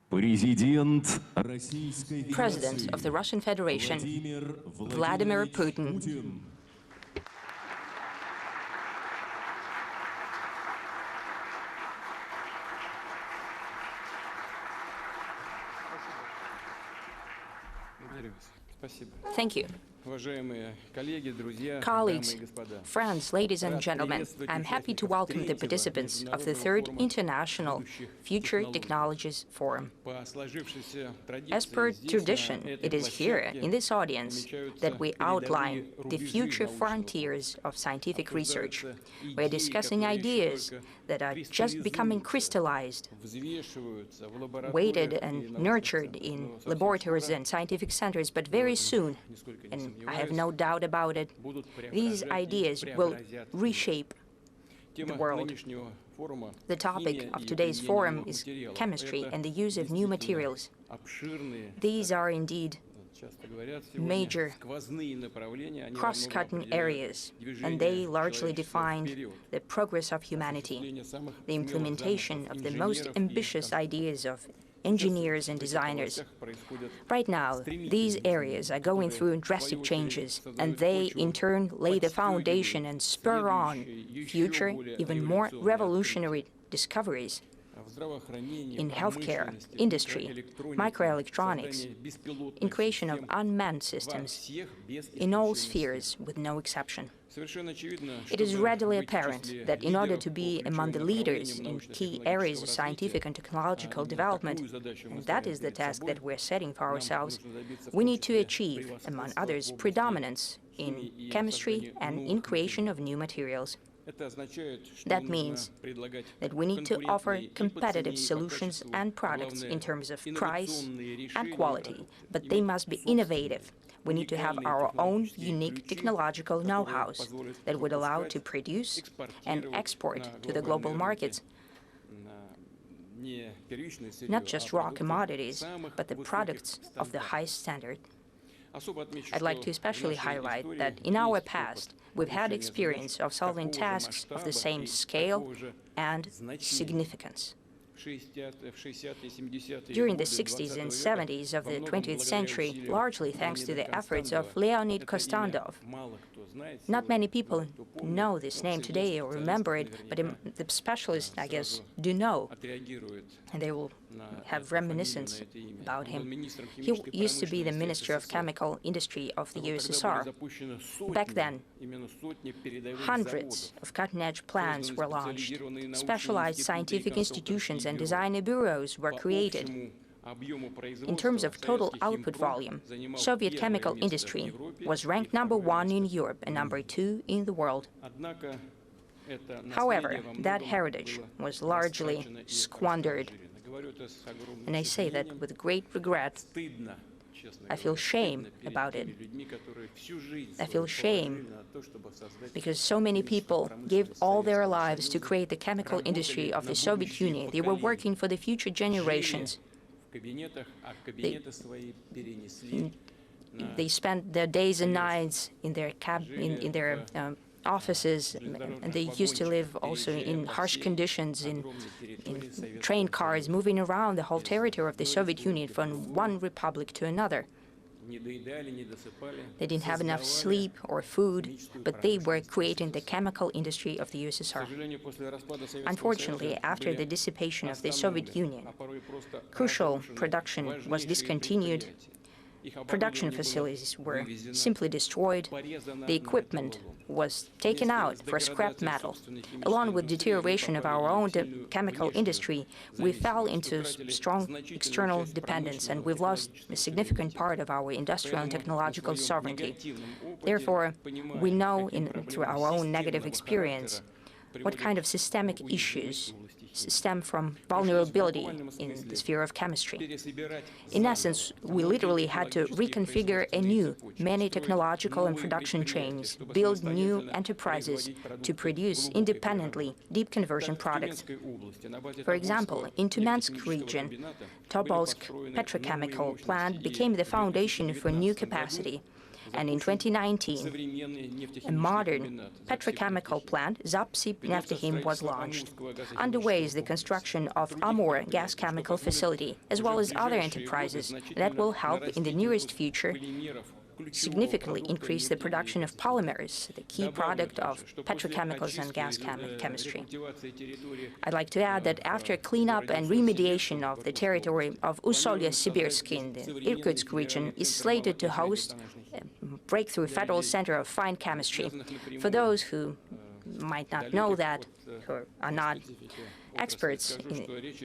President of the Russian Federation, Vladimir Putin. Thank you. Colleagues, friends, ladies and gentlemen, I'm happy to welcome the participants of the Third International Future Technologies Forum. As per tradition, it is here, in this audience, that we outline the future frontiers of scientific research. We're discussing ideas that are just becoming crystallized, weighted and nurtured in laboratories and scientific centers, but very soon, and I have no doubt about it, these ideas will reshape the world. The topic of today's forum is chemistry and the use of new materials. These are indeed major cross-cutting areas, and they largely defined the progress of humanity, the implementation of the most ambitious ideas of engineers and designers. Right now, these areas are going through drastic changes, and they, in turn, lay the foundation and spur on future, even more revolutionary discoveries in healthcare, industry, microelectronics, in creation of unmanned systems, in all spheres with no exception. It is readily apparent that in order to be among the leaders in key areas of scientific and technological development, and that is the task that we're setting for ourselves, we need to achieve, among others, predominance in chemistry and in creation of new materials. That means that we need to offer competitive solutions and products in terms of price and quality, but they must be innovative. We need to have our own unique technological know-hows that would allow to produce and export to the global markets not just raw commodities, but the products of the highest standard. I'd like to especially highlight that in our past, we've had experience of solving tasks of the same scale and significance. During the 60s and 70s of the 20th century, largely thanks to the efforts of Leonid Kostandov. Not many people know this name today or remember it, but the specialists, I guess, do know, and they will have reminiscence about him. He used to be the Minister of Chemical Industry of the USSR. Back then, hundreds of cutting-edge plans were launched. Specialized scientific institutions and designer bureaus were created. In terms of total output volume, Soviet chemical industry was ranked #1 in Europe and #2 in the world. However, that heritage was largely squandered. And I say that with great regret. I feel shame about it. I feel shame because so many people gave all their lives to create the chemical industry of the Soviet Union. They were working for the future generations. They spent their days and nights in their offices, and they used to live also in harsh conditions, in train cars, moving around the whole territory of the Soviet Union from one republic to another. They didn't have enough sleep or food, but they were creating the chemical industry of the USSR. Unfortunately, after the dissipation of the Soviet Union, crucial production was discontinued. Production facilities were simply destroyed. The equipment was taken out for scrap metal. Along with deterioration of our own chemical industry, we fell into strong external dependence, and we've lost a significant part of our industrial and technological sovereignty. Therefore, we know through our own negative experience what kind of systemic issues stem from vulnerability in the sphere of chemistry. In essence, we literally had to reconfigure anew many technological and production chains, build new enterprises to produce independently deep conversion products. For example, in Tumensk region, Tobolsk petrochemical plant became the foundation for new capacity. And in 2019, a modern petrochemical plant, Zapsib was launched. Underway is the construction of Amur gas chemical facility, as well as other enterprises that will help in the nearest future significantly increase the production of polymers, the key product of petrochemicals and gas chemistry. I'd like to add that after cleanup and remediation of the territory of Usolye-Sibirsk in the Irkutsk region is slated to host a breakthrough federal center of fine chemistry. For those who might not know that, who are not experts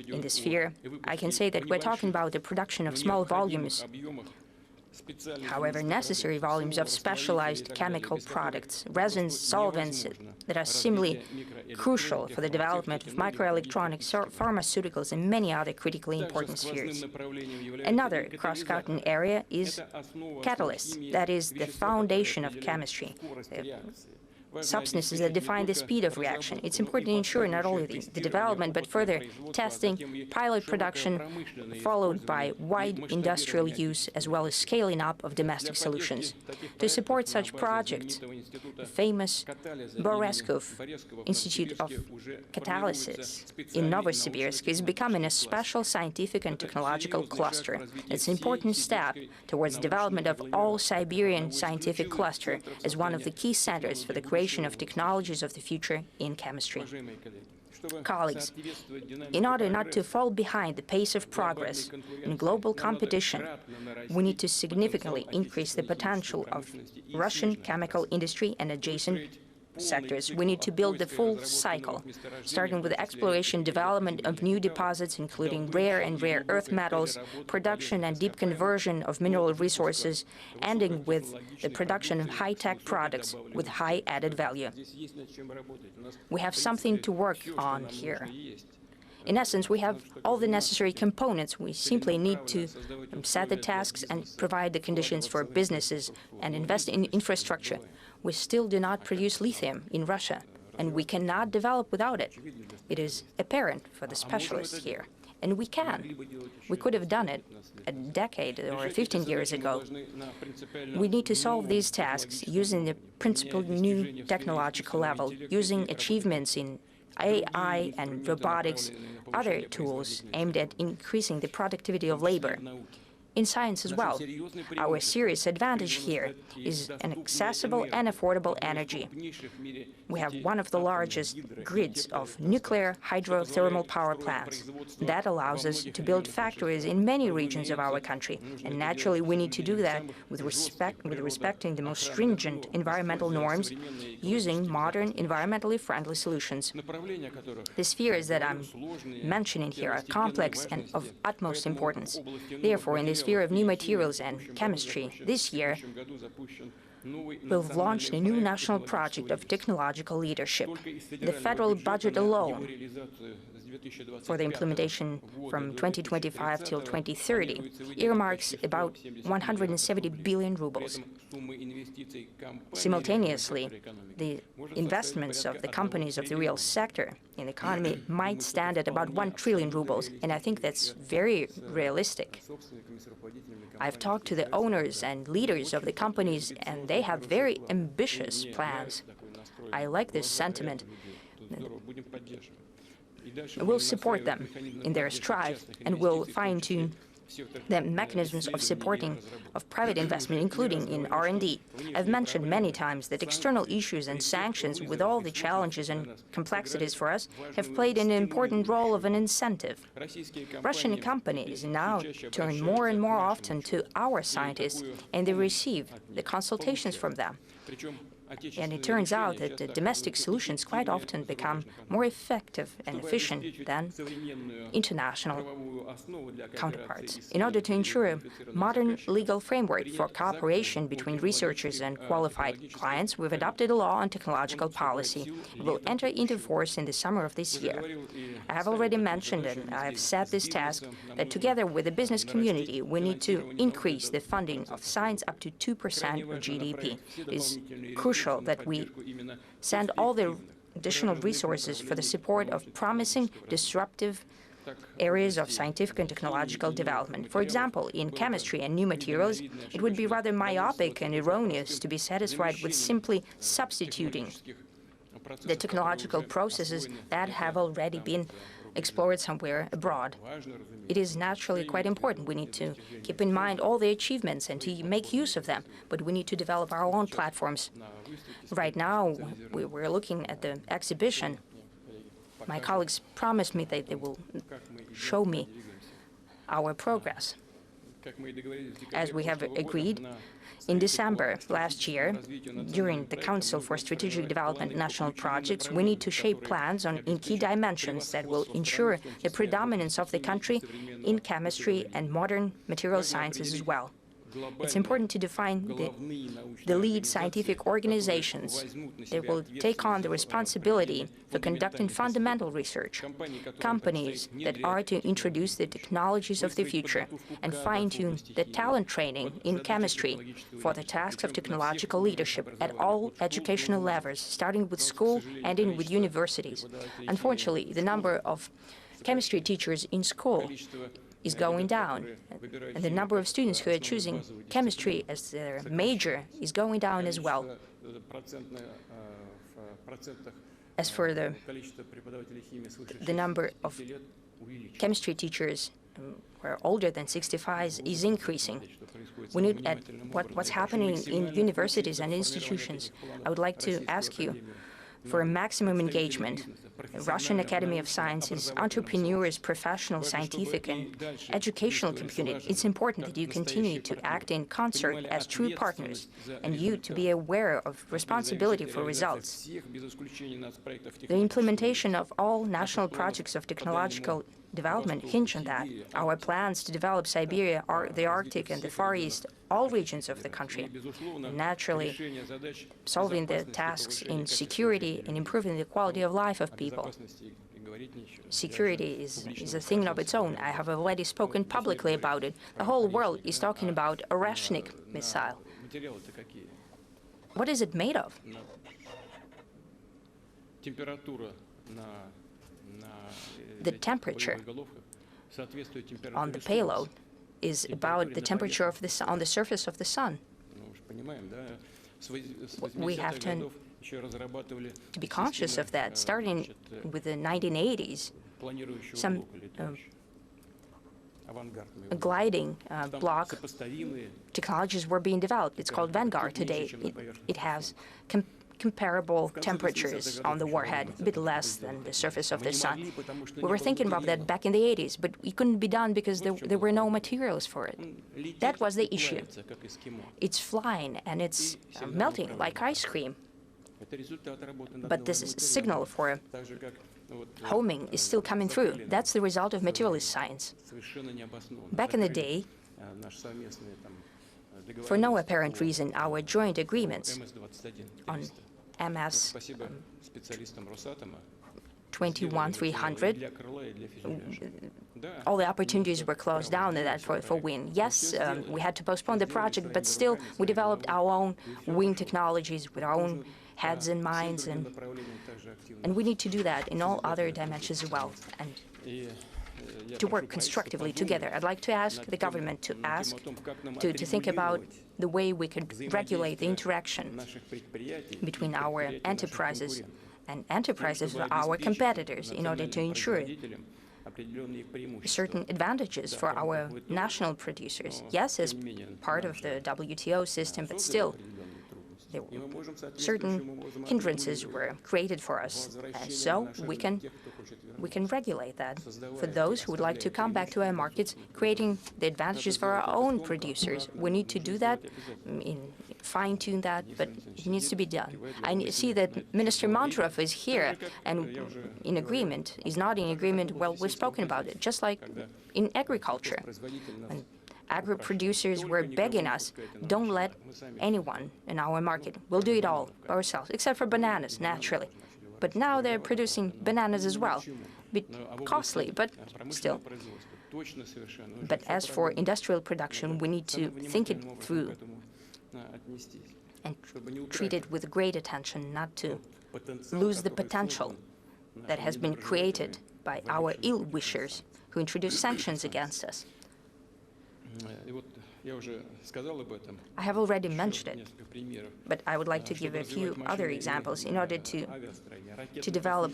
in this sphere, I can say that we're talking about the production of small volumes, however necessary volumes of specialized chemical products, resins, solvents that are similarly crucial for the development of microelectronics, pharmaceuticals, and many other critically important spheres. Another cross-cutting area is catalysts, that is the foundation of chemistry. Substances that define the speed of reaction. It's important to ensure not only the development, but further testing, pilot production, followed by wide industrial use, as well as scaling up of domestic solutions. To support such projects, the famous Boreskov Institute of Catalysis in Novosibirsk is becoming a special scientific and technological cluster. It's an important step towards development of all-Siberian scientific cluster as one of the key centers for the creation of technologies of the future in chemistry. Colleagues, in order not to fall behind the pace of progress in global competition, we need to significantly increase the potential of Russian chemical industry and adjacent sectors. We need to build the full cycle, starting with the exploration development of new deposits, including rare and rare earth metals, production and deep conversion of mineral resources, ending with the production of high-tech products with high added value. We have something to work on here. In essence, we have all the necessary components. We simply need to set the tasks and provide the conditions for businesses and invest in infrastructure. We still do not produce lithium in Russia, and we cannot develop without it. It is apparent for the specialists here. And we can. We could have done it a decade or 15 years ago. We need to solve these tasks using the principled new technological level, using achievements in AI and robotics, other tools aimed at increasing the productivity of labor. In science as well, our serious advantage here is an accessible and affordable energy. We have one of the largest grids of nuclear hydrothermal power plants. That allows us to build factories in many regions of our country, and naturally we need to do that with respecting the most stringent environmental norms, using modern, environmentally friendly solutions. The spheres that I'm mentioning here are complex and of utmost importance. Therefore, in the sphere of new materials and chemistry, this year we've launched a new national project of technological leadership. The federal budget alone for the implementation from 2025 till 2030 earmarks about 170 billion rubles. Simultaneously, the investments of the companies of the real sector in the economy might stand at about 1 trillion rubles, and I think that's very realistic. I've talked to the owners and leaders of the companies, and they have very ambitious plans. I like this sentiment. We'll support them in their strive, and we'll fine-tune the mechanisms of supporting of private investment, including in R&D. I've mentioned many times that external issues and sanctions, with all the challenges and complexities for us, have played an important role of an incentive. Russian companies now turn more and more often to our scientists, and they receive the consultations from them. And it turns out that the domestic solutions quite often become more effective and efficient than international counterparts. In order to ensure a modern legal framework for cooperation between researchers and qualified clients, we've adopted a law on technological policy. It will enter into force in the summer of this year. I have already mentioned, and I have set this task, that together with the business community, we need to increase the funding of science up to 2% of GDP. It is crucial that we send all the additional resources for the support of promising, disruptive areas of scientific and technological development. For example, in chemistry and new materials, it would be rather myopic and erroneous to be satisfied with simply substituting the technological processes that have already been explored somewhere abroad. It is naturally quite important. We need to keep in mind all the achievements and to make use of them, but we need to develop our own platforms. Right now, we're looking at the exhibition. My colleagues promised me that they will show me our progress. As we have agreed, in December last year, during the Council for Strategic Development National Projects, we need to shape plans in key dimensions that will ensure the predominance of the country in chemistry and modern material sciences as well. It's important to define the lead scientific organizations that will take on the responsibility for conducting fundamental research, companies that are to introduce the technologies of the future and fine-tune the talent training in chemistry for the tasks of technological leadership at all educational levels, starting with school, ending with universities. Unfortunately, the number of chemistry teachers in school is going down, and the number of students who are choosing chemistry as their major is going down as well. As for the number of chemistry teachers who are older than 65 is increasing. We look at what's happening in universities and institutions. I would like to ask you for maximum engagement. The Russian Academy of Sciences, entrepreneurs, professional, scientific, and educational community. It's important that you continue to act in concert as true partners, and you to be aware of responsibility for results. The implementation of all national projects of technological development hinge on that. Our plans to develop Siberia, the Arctic, and the Far East, all regions of the country. And naturally, solving the tasks in security and improving the quality of life of people. Security is a thing of its own. I have already spoken publicly about it. The whole world is talking about Oreshkin missile. What is it made of? The temperature on the payload is about the temperature of on the surface of the sun. We have to be conscious of that. Starting with the 1980s, some gliding block technologies were being developed. It's called Vanguard today. It has comparable temperatures on the warhead, a bit less than the surface of the sun. We were thinking about that back in the 80s, but it couldn't be done because there were no materials for it. That was the issue. It's flying and it's melting like ice cream. But this signal for homing is still coming through. That's the result of materialist science. Back in the day, for no apparent reason, our joint agreements on MS 21300, all the opportunities were closed down for wind. Yes, we had to postpone the project, but still we developed our own wind technologies with our own heads and minds, and we need to do that in all other dimensions as well, and to work constructively together. I'd like to ask the government to think about the way we could regulate the interaction between our enterprises and enterprises of our competitors in order to ensure certain advantages for our national producers. Yes, as part of the WTO system, but still certain hindrances were created for us, and so we can regulate that for those who would like to come back to our markets, creating the advantages for our own producers. We need to do that, fine-tune that, but it needs to be done. I see that Minister Montrov is here and in agreement. He's not in agreement. Well, we've spoken about it, just like in agriculture. And agri-producers were begging us, don't let anyone in our market. We'll do it all ourselves, except for bananas, naturally. But now they're producing bananas as well. A bit costly, but still. But as for industrial production, we need to think it through and treat it with great attention, not to lose the potential that has been created by our ill-wishers who introduce sanctions against us. I have already mentioned it, but I would like to give a few other examples in order to develop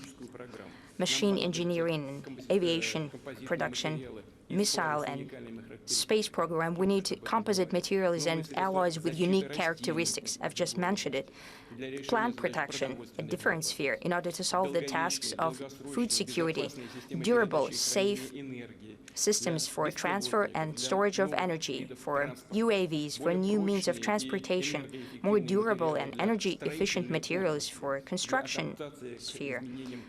machine engineering, aviation production, missile and space program. We need composite materials and alloys with unique characteristics. I've just mentioned it. Plant protection, a different sphere, in order to solve the tasks of food security, durable, safe systems for transfer and storage of energy, for UAVs, for new means of transportation, more durable and energy-efficient materials for construction sphere,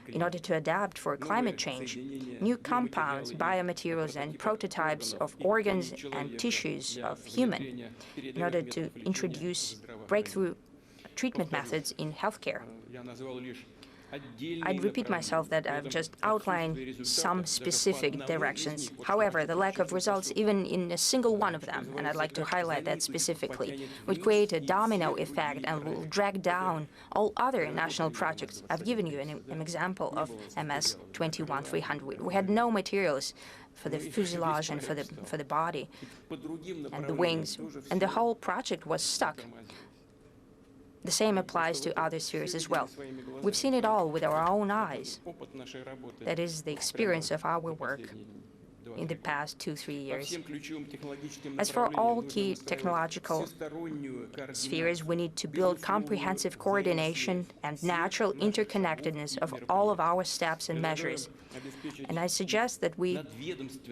in order to adapt for climate change, new compounds, biomaterials, and prototypes of organs and tissues of human, in order to introduce breakthrough treatment methods in healthcare. I'd repeat myself that I've just outlined some specific directions. However, the lack of results, even in a single one of them, and I'd like to highlight that specifically, would create a domino effect and will drag down all other national projects. I've given you an example of MS-21-300. We had no materials for the fuselage and for the body and the wings, and the whole project was stuck. The same applies to other spheres as well. We've seen it all with our own eyes. That is the experience of our work in the past 2-3 years. As for all key technological spheres, we need to build comprehensive coordination and natural interconnectedness of all of our steps and measures. And I suggest that we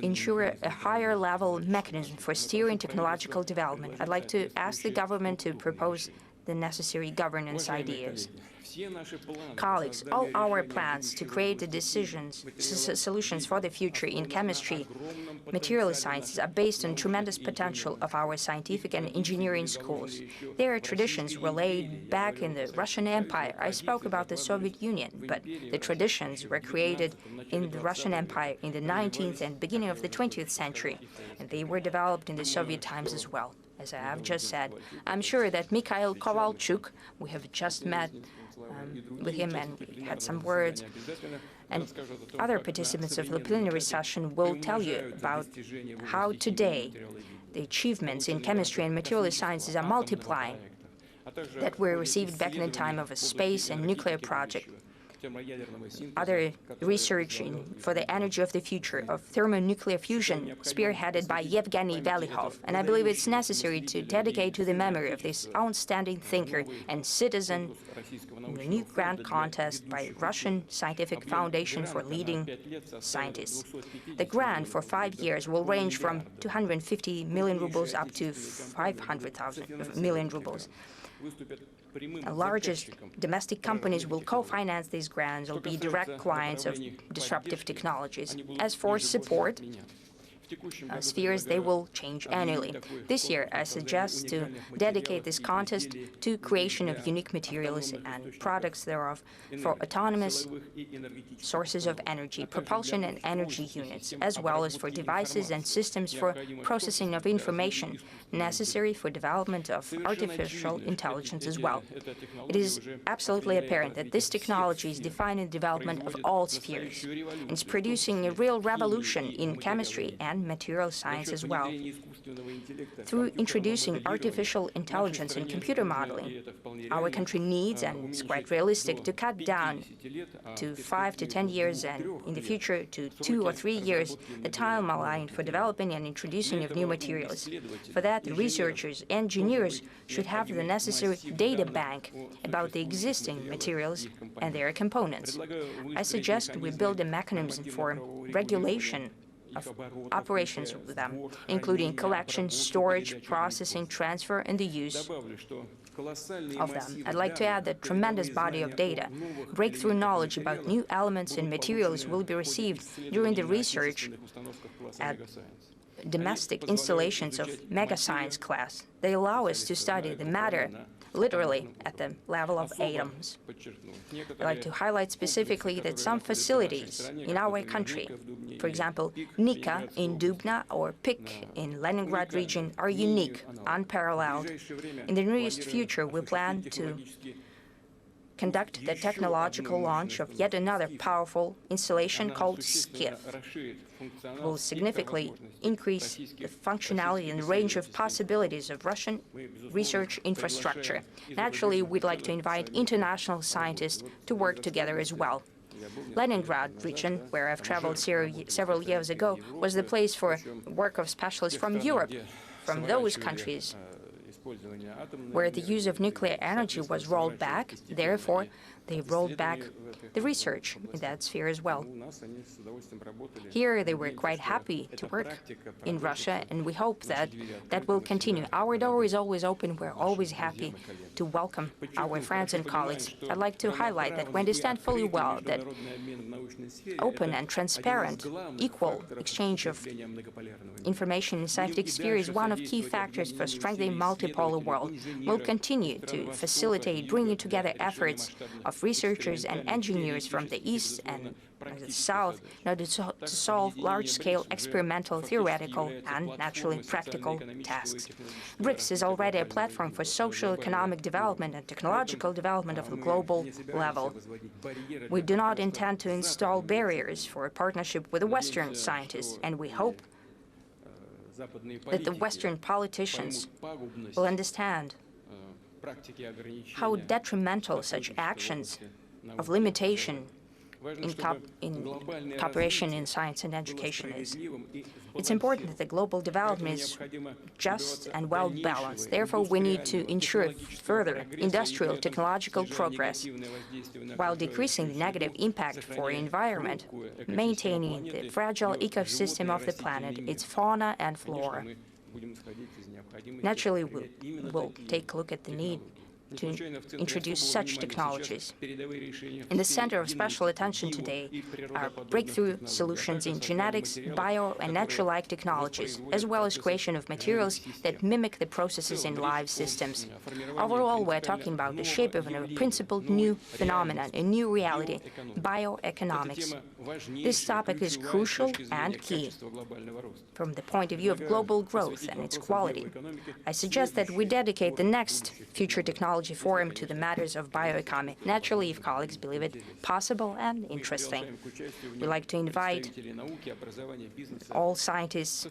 ensure a higher level mechanism for steering technological development. I'd like to ask the government to propose the necessary governance ideas. Colleagues, all our plans to create the solutions for the future in chemistry, material sciences are based on tremendous potential of our scientific and engineering schools. Their traditions were laid back in the Russian Empire. I spoke about the Soviet Union, but the traditions were created in the Russian Empire in the 19th and beginning of the 20th century, and they were developed in the Soviet times as well. As I have just said, I'm sure that Mikhail Kovalchuk, we have just met with him and we had some words, and other participants of the plenary session will tell you about how today the achievements in chemistry and material sciences are multiplying that were received back in the time of a space and nuclear project. Other research for the energy of the future of thermonuclear fusion, spearheaded by Yevgeny Velihov, and I believe it's necessary to dedicate to the memory of this outstanding thinker and citizen in the new grant contest by Russian Scientific Foundation for Leading Scientists. The grant for 5 years will range from 250 million rubles up to 500 million rubles. The largest domestic companies will co-finance these grants or be direct clients of disruptive technologies. As for support spheres, they will change annually. This year, I suggest to dedicate this contest to creation of unique materials and products thereof for autonomous sources of energy, propulsion and energy units, as well as for devices and systems for processing of information necessary for development of artificial intelligence as well. It is absolutely apparent that this technology is defining the development of all spheres and is producing a real revolution in chemistry and material science as well. Through introducing artificial intelligence and computer modeling, our country needs, and is quite realistic, to cut down to 5 to 10 years and in the future to 2 or 3 years the timeline for developing and introducing of new materials. For that, the researchers, engineers should have the necessary data bank about the existing materials and their components. I suggest we build a mechanism for regulation of operations with them, including collection, storage, processing, transfer, and the use of them. I'd like to add that tremendous body of data, breakthrough knowledge about new elements and materials will be received during the research at domestic installations of mega science class. They allow us to study the matter literally at the level of atoms. I'd like to highlight specifically that some facilities in our country, for example, Nika in Dubna or PIK in Leningrad region, are unique, unparalleled. In the nearest future, we plan to conduct the technological launch of yet another powerful installation called SCIF. It will significantly increase the functionality and range of possibilities of Russian research infrastructure. Naturally, we'd like to invite international scientists to work together as well. Leningrad region, where I've traveled several years ago, was the place for work of specialists from Europe, from those countries where the use of nuclear energy was rolled back. Therefore, they rolled back the research in that sphere as well. Here, they were quite happy to work in Russia, and we hope that that will continue. Our door is always open. We're always happy to welcome our friends and colleagues. I'd like to highlight that we understand fully well that open and transparent, equal exchange of information in scientific sphere is one of key factors for strengthening multipolar world. We'll continue to facilitate bringing together efforts of researchers and engineers from the East and the South in order to solve large-scale experimental, theoretical, and naturally practical tasks. BRICS is already a platform for social, economic development and technological development of a global level. We do not intend to install barriers for a partnership with the Western scientists, and we hope that the Western politicians will understand how detrimental such actions of limitation in cooperation in science and education is. It's important that the global development is just and well-balanced. Therefore, we need to ensure further industrial technological progress while decreasing the negative impact for the environment, maintaining the fragile ecosystem of the planet, its fauna and flora. Naturally, we'll take a look at the need to introduce such technologies. In the center of special attention today are breakthrough solutions in genetics, bio and natural-like technologies, as well as creation of materials that mimic the processes in live systems. Overall, we're talking about the shape of a principled new phenomenon, a new reality, bioeconomics. This topic is crucial and key from the point of view of global growth and its quality. I suggest that we dedicate the next Future Technology Forum to the matters of bioeconomy, naturally, if colleagues believe it possible and interesting. We'd like to invite all scientists,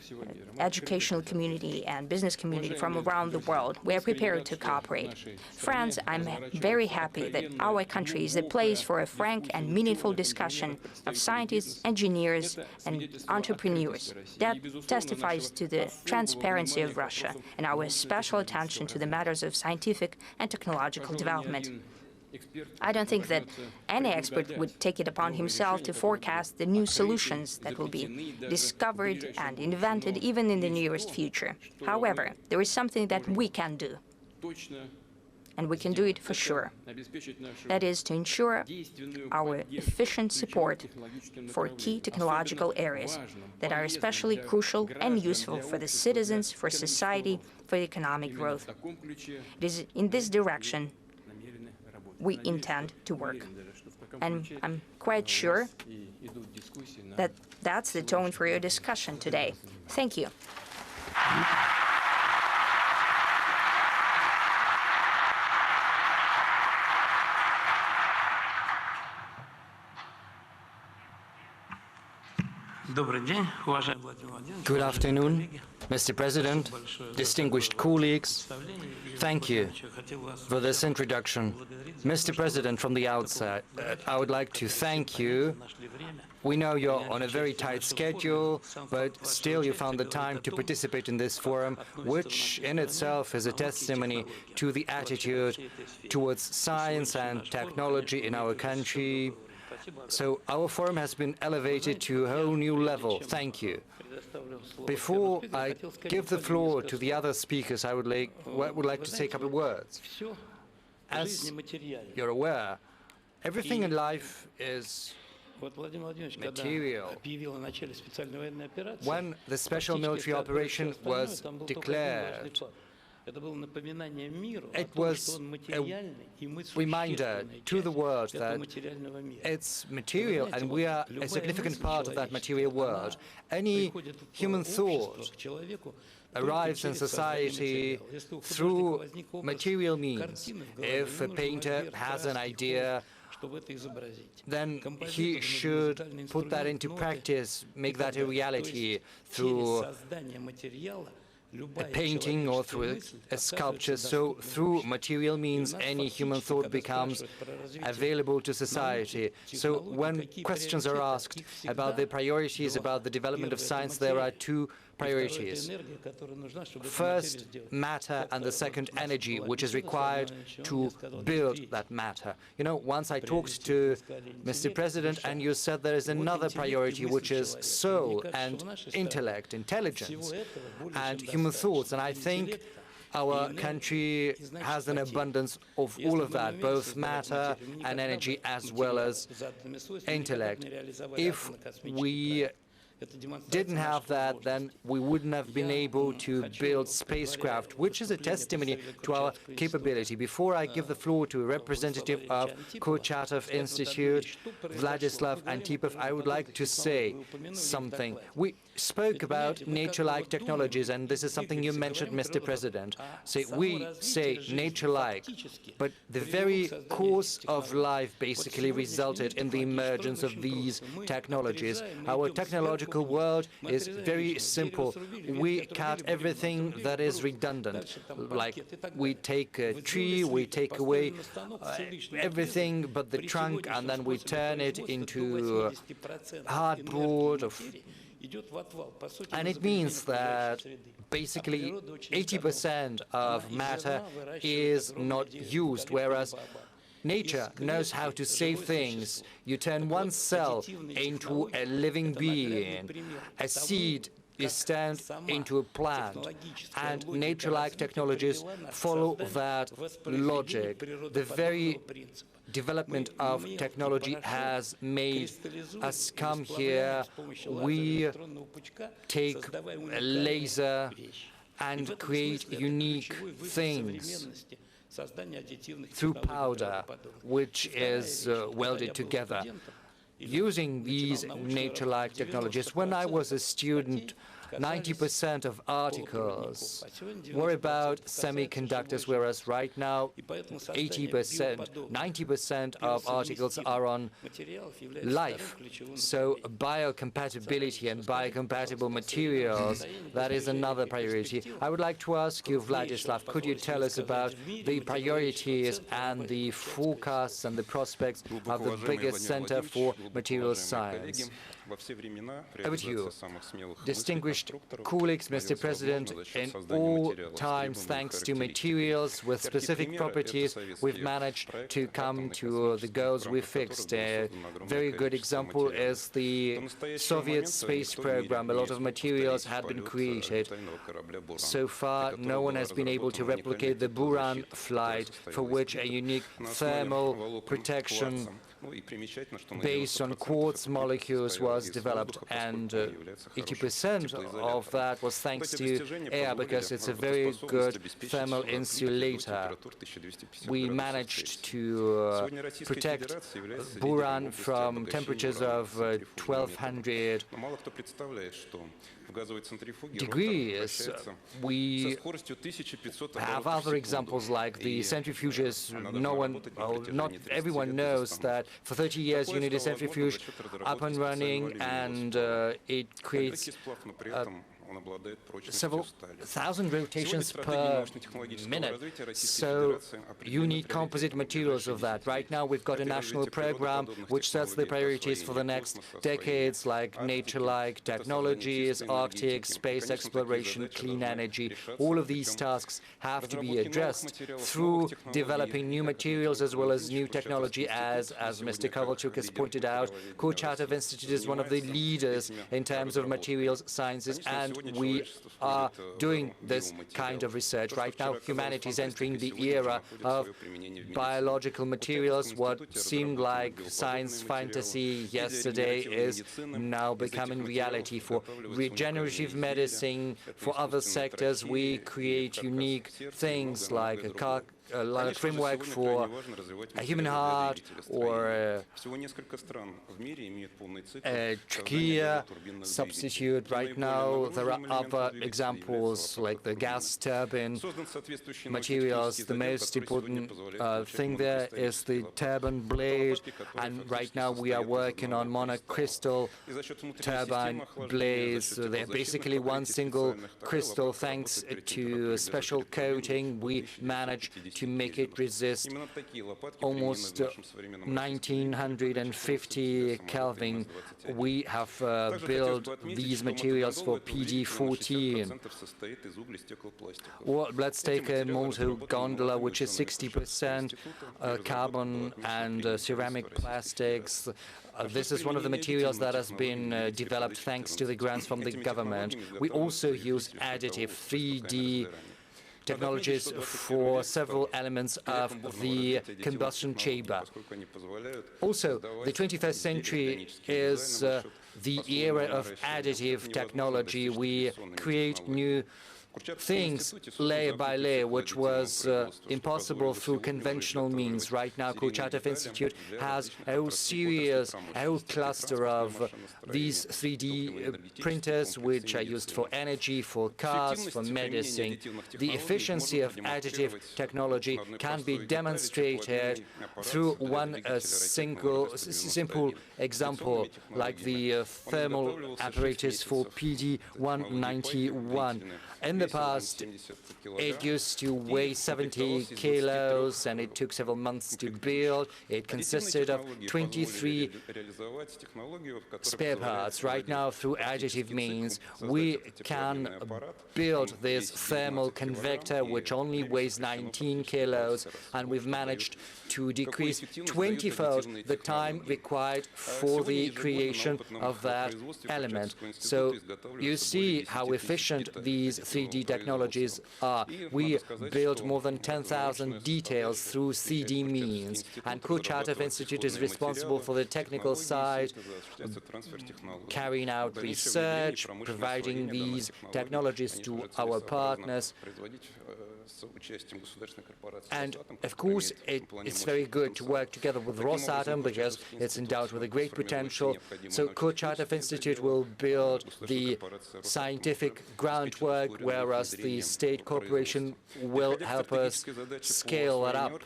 educational community, and business community from around the world. We are prepared to cooperate. Friends, I'm very happy that our country is a place for a frank and meaningful discussion of scientists, engineers, and entrepreneurs. That testifies to the transparency of Russia and our special attention to the matters of scientific and technological development. I don't think that any expert would take it upon himself to forecast the new solutions that will be discovered and invented even in the nearest future. However, there is something that we can do, and we can do it for sure. That is to ensure our efficient support for key technological areas that are especially crucial and useful for the citizens, for society, for economic growth. It is in this direction we intend to work. And I'm quite sure that that's the tone for your discussion today. Thank you. Good afternoon, Mr. President, distinguished colleagues. Thank you for this introduction. Mr. President, from the outset, I would like to thank you. We know you're on a very tight schedule, but still you found the time to participate in this forum, which in itself is a testimony to the attitude towards science and technology in our country. So our forum has been elevated to a whole new level. Thank you. Before I give the floor to the other speakers, I would like to say a couple of words. As you're aware, everything in life is material. When the special military operation was declared, It was a reminder to the world that it's material and we are a significant part of that material world. Any human thought arrives in society through material means. If a painter has an idea, then he should put that into practice, make that a reality through a painting or through a sculpture. So through material means, any human thought becomes available to society. So when questions are asked about the priorities, about the development of science, there are two priorities. First, matter, and the second, energy, which is required to build that matter. You know, once I talked to Mr. President, and you said there is another priority, which is soul and intellect, intelligence, and human thoughts. And I think our country has an abundance of all of that, both matter and energy, as well as intellect. If we didn't have that, then we wouldn't have been able to build spacecraft, which is a testimony to our capability. Before I give the floor to a representative of Kurchatov Institute, Vladislav Antipov, I would like to say something. We spoke about nature-like technologies, and this is something you mentioned, Mr. President. We say nature-like, but the very course of life basically resulted in the emergence of these technologies. Our technological world is very simple. We cut everything that is redundant. Like, we take a tree, we take away everything but the trunk, and then we turn it into hardboard. And it means that basically 80% of matter is not used, whereas nature knows how to save things. You turn one cell into a living being. A seed is turned into a plant, and nature-like technologies follow that logic. The very development of technology has made us come here. We take a laser and create unique things through powder, which is welded together. Using these nature-like technologies, when I was a student, 90% of articles were about semiconductors, whereas right now 90% of articles are on life. So biocompatibility and biocompatible materials, that is another priority. I would like to ask you, Vladislav, could you tell us about the priorities and the forecasts and the prospects of the biggest center for materials science? Over to you. Distinguished colleagues, Mr. President, in all times, thanks to materials with specific properties, we've managed to come to the goals we fixed. A very good example is the Soviet space program. A lot of materials had been created. So far, no one has been able to replicate the Buran flight, for which a unique thermal protection based on quartz molecules was developed, and 80% of that was thanks to air, because it's a very good thermal insulator. We managed to protect Buran from temperatures of 1200 degrees. We have other examples like the centrifuges. Not everyone knows that for 30 years you need a centrifuge up and running, and it creates several thousand rotations per minute. So you need composite materials of that. Right now we've got a national program which sets the priorities for the next decades, like nature-like technologies, Arctic, space exploration, clean energy. All of these tasks have to be addressed through developing new materials as well as new technology. As Mr. Kovalchuk has pointed out, Kurchatov Institute is one of the leaders in terms of materials sciences, and and we are doing this kind of research. Right now, humanity is entering the era of biological materials. What seemed like science fantasy yesterday is now becoming reality. For regenerative medicine, for other sectors, we create unique things like a framework for a human heart or a trachea substitute. Right now, there are other examples like the gas turbine materials. The most important thing there is the turbine blade, and right now we are working on monocrystal turbine blades. They're basically one single crystal. Thanks to a special coating, we managed to make it resist almost 1950 Kelvin. We have built these materials for PD14. Well, let's take a motor gondola, which is 60% carbon and ceramic plastics. This is one of the materials that has been developed thanks to the grants from the government. We also use additive 3D technologies for several elements of the combustion chamber. Also, the 21st century is the era of additive technology. We create new things layer by layer, which was impossible through conventional means. Right now, Kurchatov Institute has a whole series, a whole cluster of these 3D printers, which are used for energy, for cars, for medicine. The efficiency of additive technology can be demonstrated through one simple example, like the thermal apparatus for PD191. In the past, it used to weigh 70 kilos, and it took several months to build. It consisted of 23 spare parts. Right now, through additive means, we can build this thermal convector, which only weighs 19 kilos, and we've managed to decrease 20-fold the time required for the creation of that element. So you see how efficient these 3D technologies are. We build more than 10,000 details through 3D means, and Kurchatov Institute is responsible for the technical side, carrying out research, providing these technologies to our partners. And of course, it's very good to work together with Rosatom because it's endowed with a great potential. So Kurchatov Institute will build the scientific groundwork, whereas the state corporation will help us scale that up.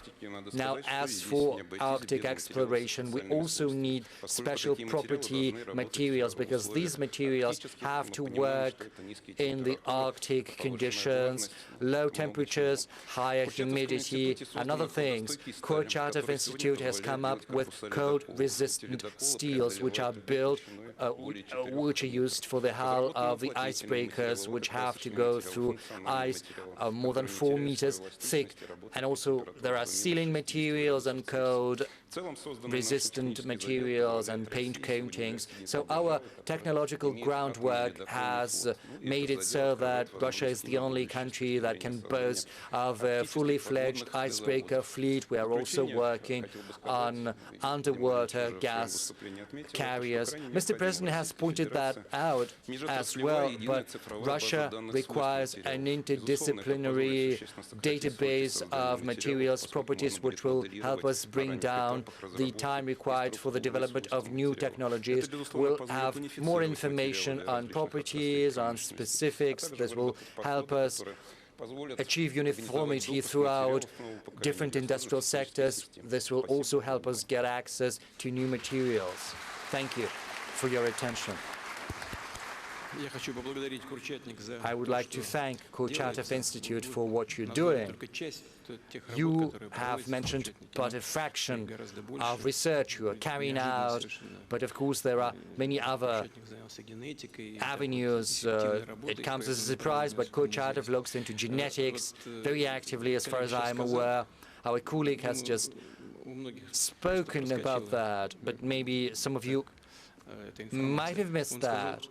Now, as for Arctic exploration, we also need special property materials because these materials have to work in the Arctic conditions, low temperatures, higher humidity, and other things. Kurchatov Institute has come up with cold-resistant steels, which are built, which are used for the hull of the icebreakers, which have to go through ice more than 4 meters thick. And also there are sealing materials and cold-resistant materials and paint coatings. So our technological groundwork has made it so that Russia is the only country that can boast of a fully-fledged icebreaker fleet. We are also working on underwater gas carriers. Mr. President has pointed that out as well, but Russia requires an interdisciplinary database of materials properties which will help us bring down the time required for the development of new technologies. We'll have more information on properties, on specifics. This will help us achieve uniformity throughout different industrial sectors. This will also help us get access to new materials. Thank you for your attention. I would like to thank Kurchatov Institute for what you're doing. You have mentioned but a fraction of research you are carrying out, but of course there are many other avenues. It comes as a surprise, but Kurchatov looks into genetics very actively, as far as I'm aware. Our colleague has just spoken about that, but maybe some of you might have missed that.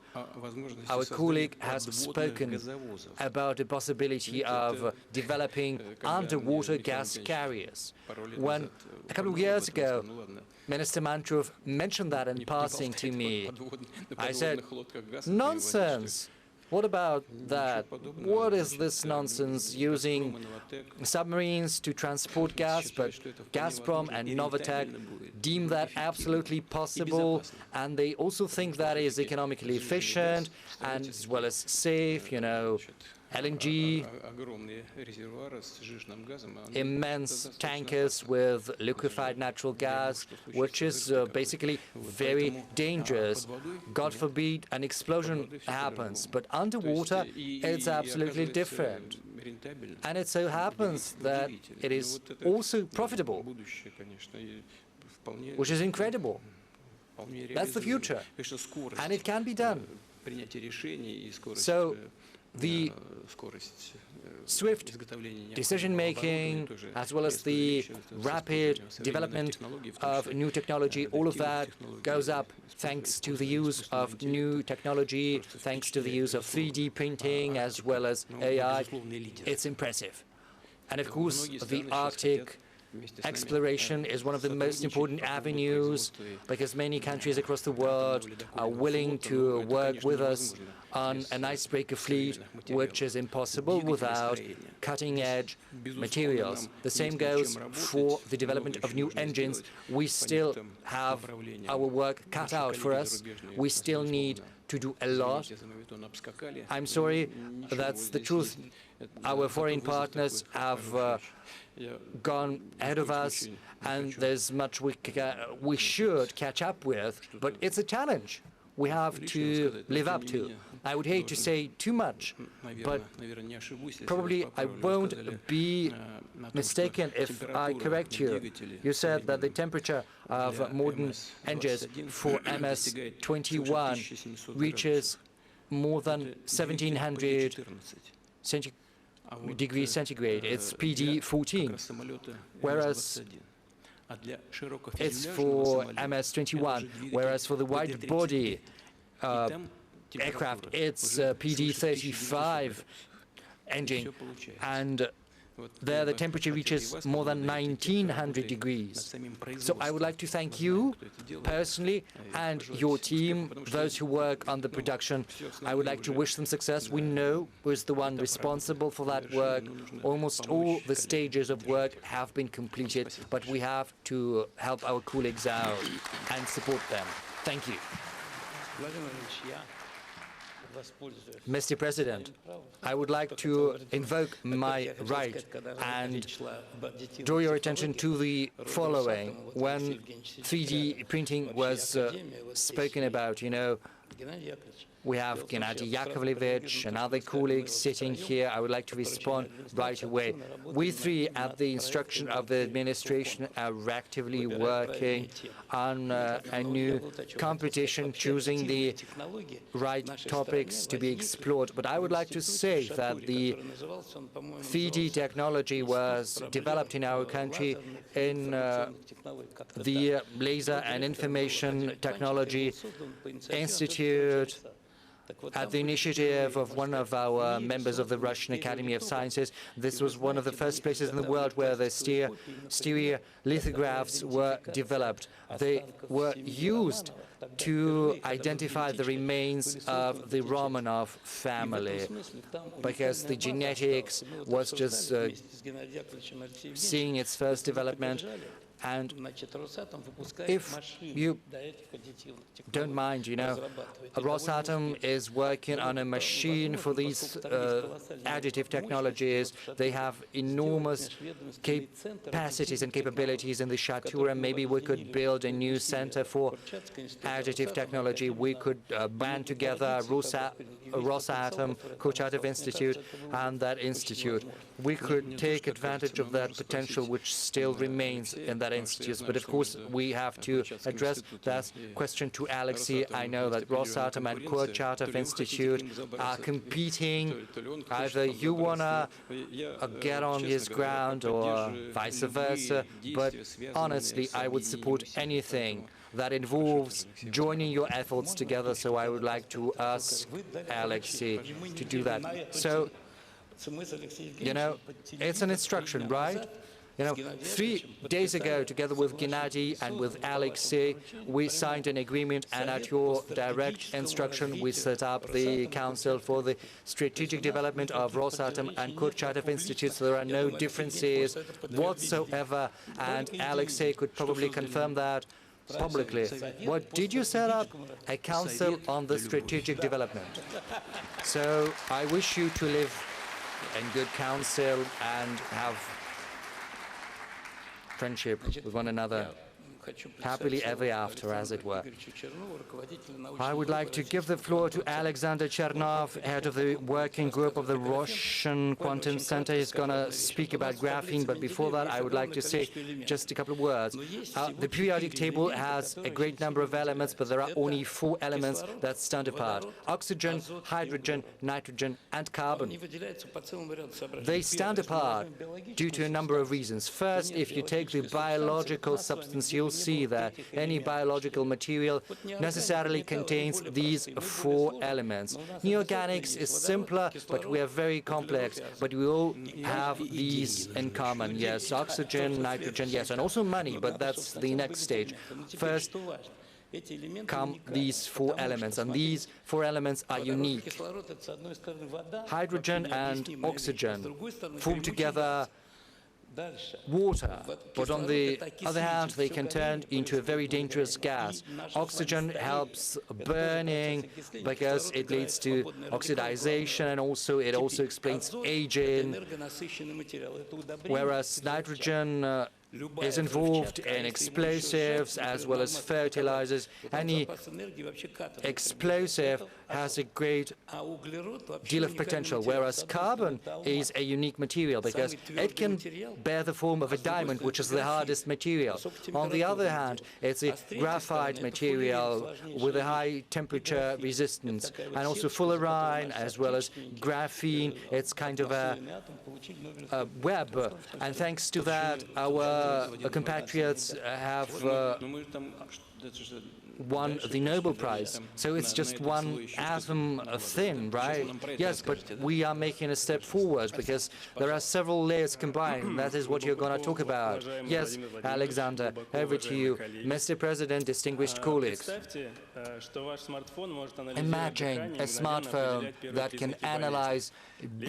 Our colleague has spoken about the possibility of developing underwater gas carriers. When a couple of years ago, Minister Mantrov mentioned that in passing to me, I said, nonsense! What about that? What is this nonsense using submarines to transport gas? But Gazprom and Novatek deem that absolutely possible, and they also think that is economically efficient and as well as safe, you know. LNG, immense tankers with liquefied natural gas, which is basically very dangerous. God forbid an explosion happens, but underwater it's absolutely different. And it so happens that it is also profitable, which is incredible. That's the future, and it can be done. So the swift decision-making, as well as the rapid development of new technology, all of that goes up thanks to the use of new technology, thanks to the use of 3D printing, as well as AI. It's impressive. And of course, the Arctic exploration is one of the most important avenues, because many countries across the world are willing to work with us on an icebreaker fleet, which is impossible without cutting-edge materials. The same goes for the development of new engines. We still have our work cut out for us. We still need to do a lot. I'm sorry, that's the truth. Our foreign partners have gone ahead of us, and there's much we should catch up with, but it's a challenge we have to live up to. I would hate to say too much, but probably I won't be mistaken if I correct you. You said that the temperature of modern engines for MS-21 reaches more than 1700 degrees centigrade. It's PD-14, whereas it's for MS-21, whereas for the wide-body aircraft, it's PD-35 engine, and there the temperature reaches more than 1900 degrees. So I would like to thank you personally and your team, those who work on the production. I would like to wish them success. We know who is the one responsible for that work. Almost all the stages of work have been completed, but we have to help our colleagues out and support them. Thank you. Mr. President, I would like to invoke my right and draw your attention to the following. When 3D printing was spoken about, you know, we have Gennady Yakovlevich and other colleagues sitting here. I would like to respond right away. We three, at the instruction of the administration, are actively working on a new competition, choosing the right topics to be explored. But I would like to say that the 3D technology was developed in our country in the Laser and Information Technology Institute, at the initiative of one of our members of the Russian Academy of Sciences. This was one of the first places in the world where the stereolithographs were developed. They were used to identify the remains of the Romanov family, because the genetics was just seeing its first development. And if you don't mind, you know, Rosatom is working on a machine for these additive technologies. They have enormous capacities and capabilities in the Shatura. Maybe we could build a new center for additive technology. We could band together Rosatom, Kurchatov Institute, and that institute. We could take advantage of that potential which still remains in that institute. But of course, we have to address that question to Alexei. I know that Rosatom and Kurchatov Institute are competing. Either you want to get on his ground or vice versa. But honestly, I would support anything that involves joining your efforts together, so I would like to ask Alexei to do that. So, you know, it's an instruction, right? You know, 3 days ago, together with Gennady and with Alexei, we signed an agreement, and at your direct instruction, we set up the Council for the Strategic Development of Rosatom and Kurchatov Institute. So there are no differences whatsoever, and Alexei could probably confirm that publicly. What did you set up? A Council on the Strategic Development. So I wish you to live in good counsel and have friendship with one another, happily ever after, as it were. I would like to give the floor to Alexander Chernov, head of the working group of the Russian Quantum Center. He's going to speak about graphene, but before that, I would like to say just a couple of words. The periodic table has a great number of elements, but there are only 4 elements that stand apart: oxygen, hydrogen, nitrogen, and carbon. They stand apart due to a number of reasons. First, if you take the biological substance, you'll see that any biological material necessarily contains these 4 elements. Neorganics is simpler, but we are very complex. But we all have these in common. Yes, oxygen, nitrogen, yes, and also money, but that's the next stage. First come these 4 elements, and these 4 elements are unique. Hydrogen and oxygen form together water, but on the other hand, they can turn into a very dangerous gas. Oxygen helps burning because it leads to oxidization, and also it also explains aging, whereas nitrogen is involved in explosives as well as fertilizers. Any explosive has a great deal of potential, whereas carbon is a unique material because it can bear the form of a diamond, which is the hardest material. On the other hand, it's a graphite material with a high temperature resistance, and also fullerene as well as graphene. It's kind of a web, and thanks to that, our compatriots have won the Nobel Prize. So it's just one atom thin, right? Yes, but we are making a step forward because there are several layers combined, and that is what you're going to talk about. Yes, Alexander, over to you. Mr. President, distinguished colleagues, imagine a smartphone that can analyze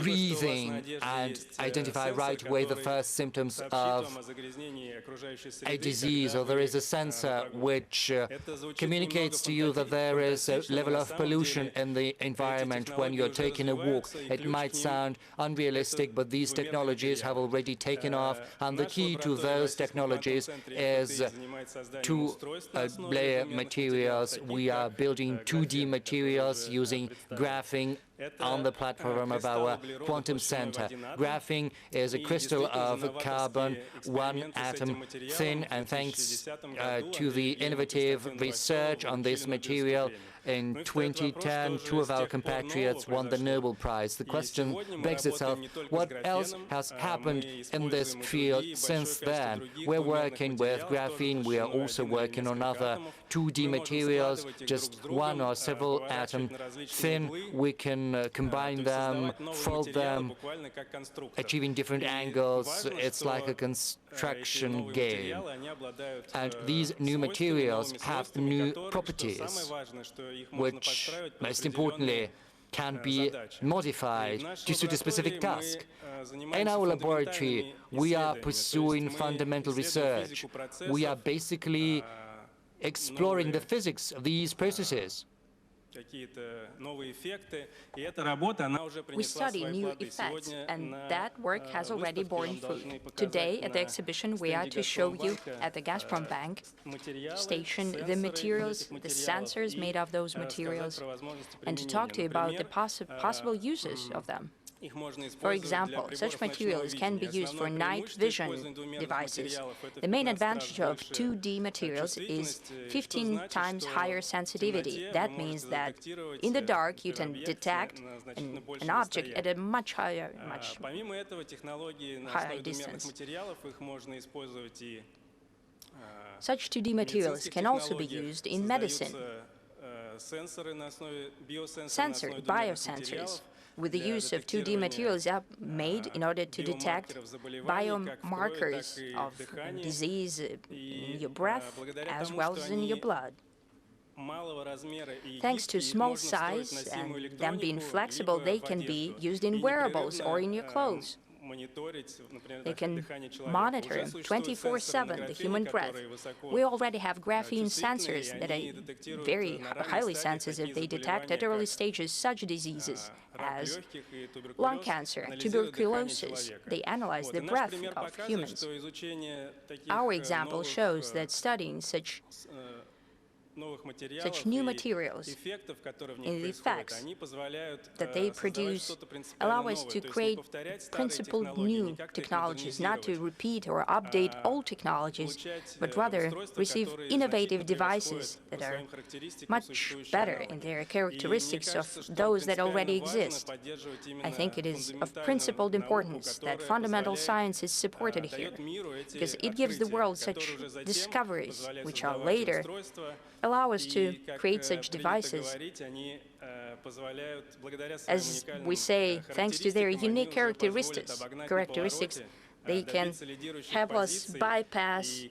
breathing and identify right away the first symptoms of a disease, or there is a sensor which communicates to you that there is a level of pollution in the environment when you're taking a walk. It might sound unrealistic, but these technologies have already taken off, and the key to those technologies is two-layer materials. We are building 2D materials using graphene on the platform of our quantum center. Graphene is a crystal of carbon, 1 atom thin, and thanks to the innovative research on this material, in 2010, 2 of our compatriots won the Nobel Prize. The question begs itself, what else has happened in this field since then? We're working with graphene. We are also working on other 2D materials, just 1 or several atom thin. We can combine them, fold them, achieving different angles. It's like a construction game. And these new materials have new properties, which, most importantly, can be modified to suit a specific task. In our laboratory, we are pursuing fundamental research. We are basically exploring the physics of these processes. We study new effects, and that work has already borne fruit. Today, at the exhibition, we are to show you at the Gazprombank station the materials, the sensors made of those materials, and to talk to you about the possible uses of them. For example, such materials can be used for night vision devices. The main advantage of 2D materials is 15 times higher sensitivity. That means that in the dark you can detect an object at a much higher distance. Such 2D materials can also be used in medicine. Biosensors, with the use of 2D materials, are made in order to detect biomarkers of disease in your breath as well as in your blood. Thanks to small size and them being flexible, they can be used in wearables or in your clothes. They can monitor 24/7 the human breath. We already have graphene sensors that are very highly sensitive. They detect at early stages such diseases as lung cancer, tuberculosis. They analyze the breath of humans. Our example shows that studying such new materials and the effects that they produce allow us to create principled new technologies, not to repeat or update old technologies, but rather receive innovative devices that are much better in their characteristics of those that already exist. I think it is of principled importance that fundamental science is supported here, because it gives the world such discoveries, which are later allow us to create such devices. As we say, thanks to their unique characteristics, they can help us bypass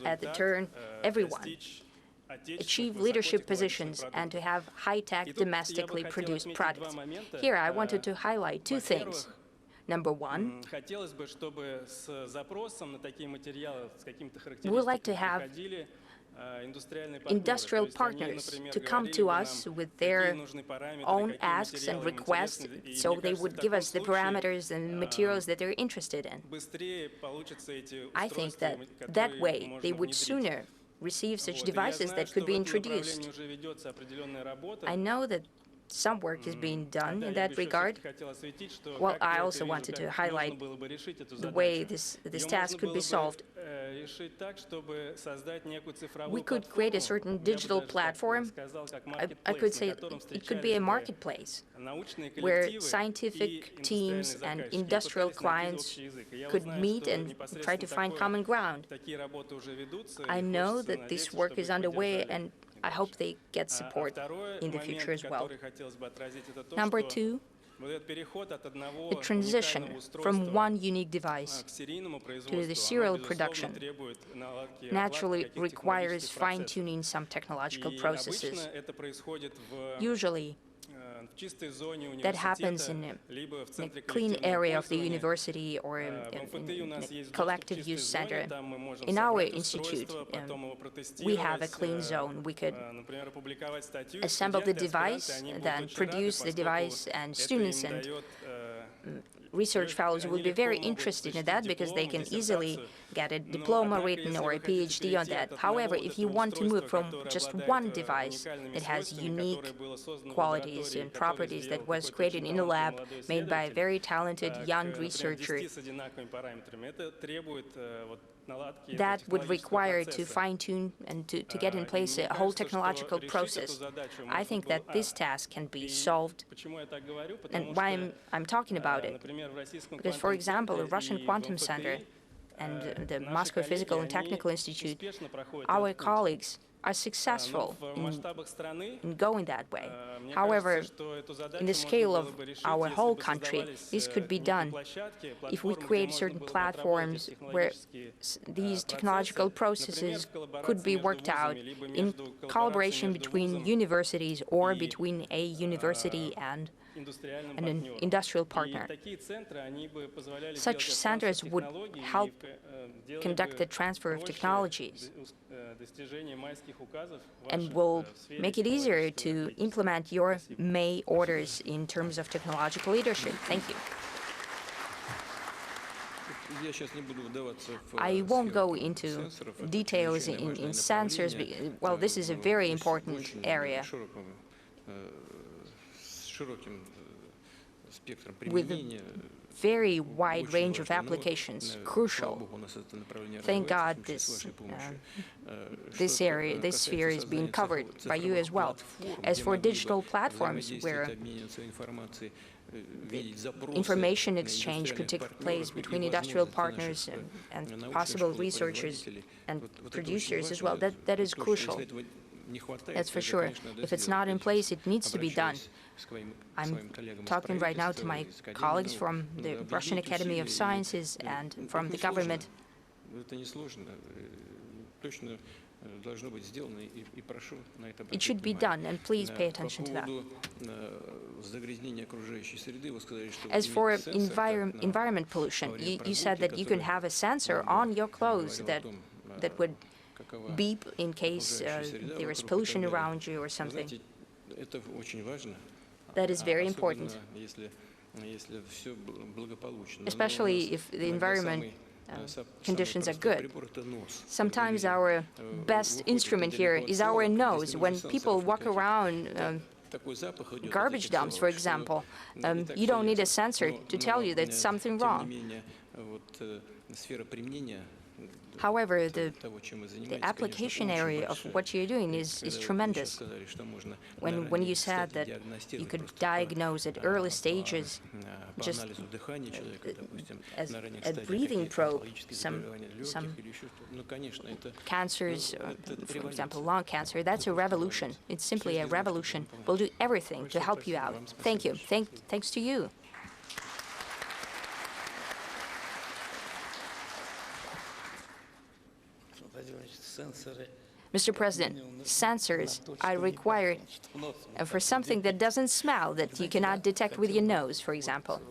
at the turn everyone, achieve leadership positions, and to have high-tech domestically produced products. Here I wanted to highlight two things. Number one, we would like to have industrial partners to come to us with their own asks and requests, so they would give us the parameters and materials that they're interested in. I think that that way they would sooner receive such devices that could be introduced. I know that some work is being done in that regard. Well, I also wanted to highlight the way this task could be solved. We could create a certain digital platform. I could say it could be a marketplace where scientific teams and industrial clients could meet and try to find common ground. I know that this work is underway, and I hope they get support in the future as well. Number two, the transition from one unique device to the serial production naturally requires fine-tuning some technological processes. Usually, that happens in a clean area of the university or in a collective use center. In our institute, we have a clean zone. We could assemble the device, then produce the device, and students and research fellows will be very interested in that because they can easily get a diploma written or a PhD on that. However, if you want to move from just one device that has unique qualities and properties that was created in a lab made by a very talented young researcher, that would require to fine-tune and to get in place a whole technological process. I think that this task can be solved. And why I'm talking about it? Because, for example, the Russian Quantum Center and the Moscow Physical and Technical Institute, our colleagues are successful in going that way. However, in the scale of our whole country, this could be done if we create certain platforms where these technological processes could be worked out in collaboration between universities or between a university and an industrial partner. Such centers would help conduct the transfer of technologies and will make it easier to implement your May orders in terms of technological leadership. Thank you. I won't go into details in sensors. Well, this is a very important area with a very wide range of applications, crucial. Thank God this sphere is being covered by you as well. As for digital platforms, where information exchange could take place between industrial partners and possible researchers and producers as well. That is crucial. That's for sure. If it's not in place, it needs to be done. I'm talking right now to my colleagues from the Russian Academy of Sciences and from the government. It should be done, and please pay attention to that. As for environment pollution, you said that you can have a sensor on your clothes that would beep in case there is pollution around you or something. That is very important, especially if the environment conditions are good. Sometimes our best instrument here is our nose. When people walk around garbage dumps, for example, you don't need a sensor to tell you that something's wrong. However, the application area of what you're doing is tremendous. When you said that you could diagnose at early stages, just as a breathing probe, some cancers, for example, lung cancer, that's a revolution. It's simply a revolution. We'll do everything to help you out. Thank you. Thanks to you. Mr. President, sensors are required for something that doesn't smell, that you cannot detect with your nose, for example.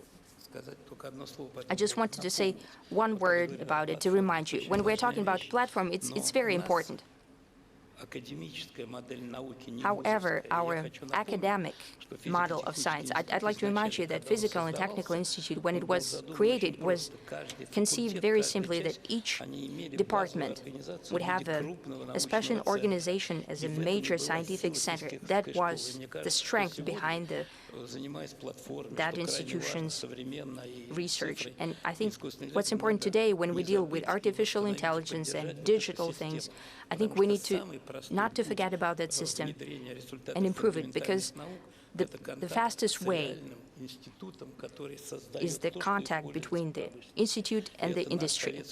I just wanted to say one word about it to remind you. When we're talking about platform, it's very important. However, our academic model of science, I'd like to remind you that Physical and Technical Institute, when it was created, was conceived very simply that each department would have a special organization as a major scientific center. That was the strength behind that institution's research. And I think what's important today when we deal with artificial intelligence and digital things, I think we need not to forget about that system and improve it, because the fastest way is the contact between the institute and the industry.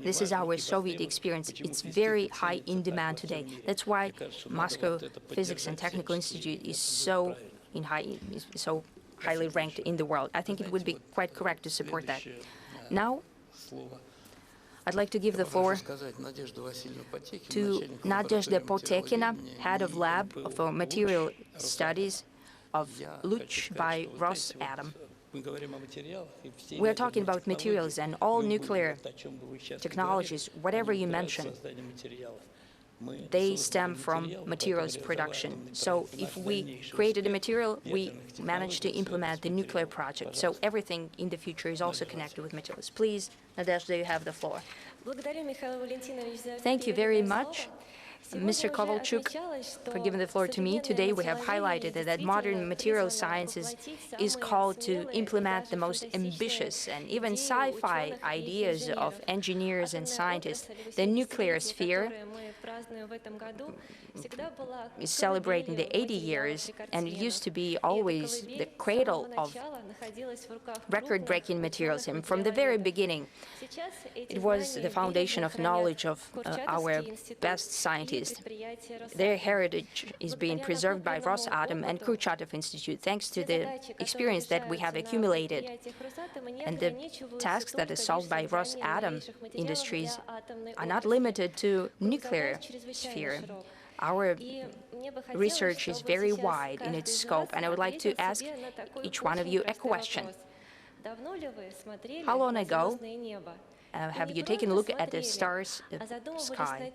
This is our Soviet experience. It's very high in demand today. That's why Moscow Physics and Technical Institute is so highly ranked in the world. I think it would be quite correct to support that. Now, I'd like to give the floor to Nadezhda Potekina, head of lab for material studies of Luch by Rosatom. We're talking about materials, and all nuclear technologies, whatever you mention, they stem from materials production. So if we created a material, we managed to implement the nuclear project. So everything in the future is also connected with materials. Please, Nadezhda, you have the floor. Thank you very much, Mr. Kovalchuk, for giving the floor to me. Today we have highlighted that modern material sciences is called to implement the most ambitious and even sci-fi ideas of engineers and scientists. The nuclear sphere is celebrating the 80 years, and it used to be always the cradle of record-breaking materials. And from the very beginning, it was the foundation of knowledge of our best scientists. Their heritage is being preserved by Rosatom and Kurchatov Institute, thanks to the experience that we have accumulated. And the tasks that are solved by Rosatom Industries are not limited to nuclear sphere. Our research is very wide in its scope, and I would like to ask each one of you a question. How long ago have you taken a look at the stars sky?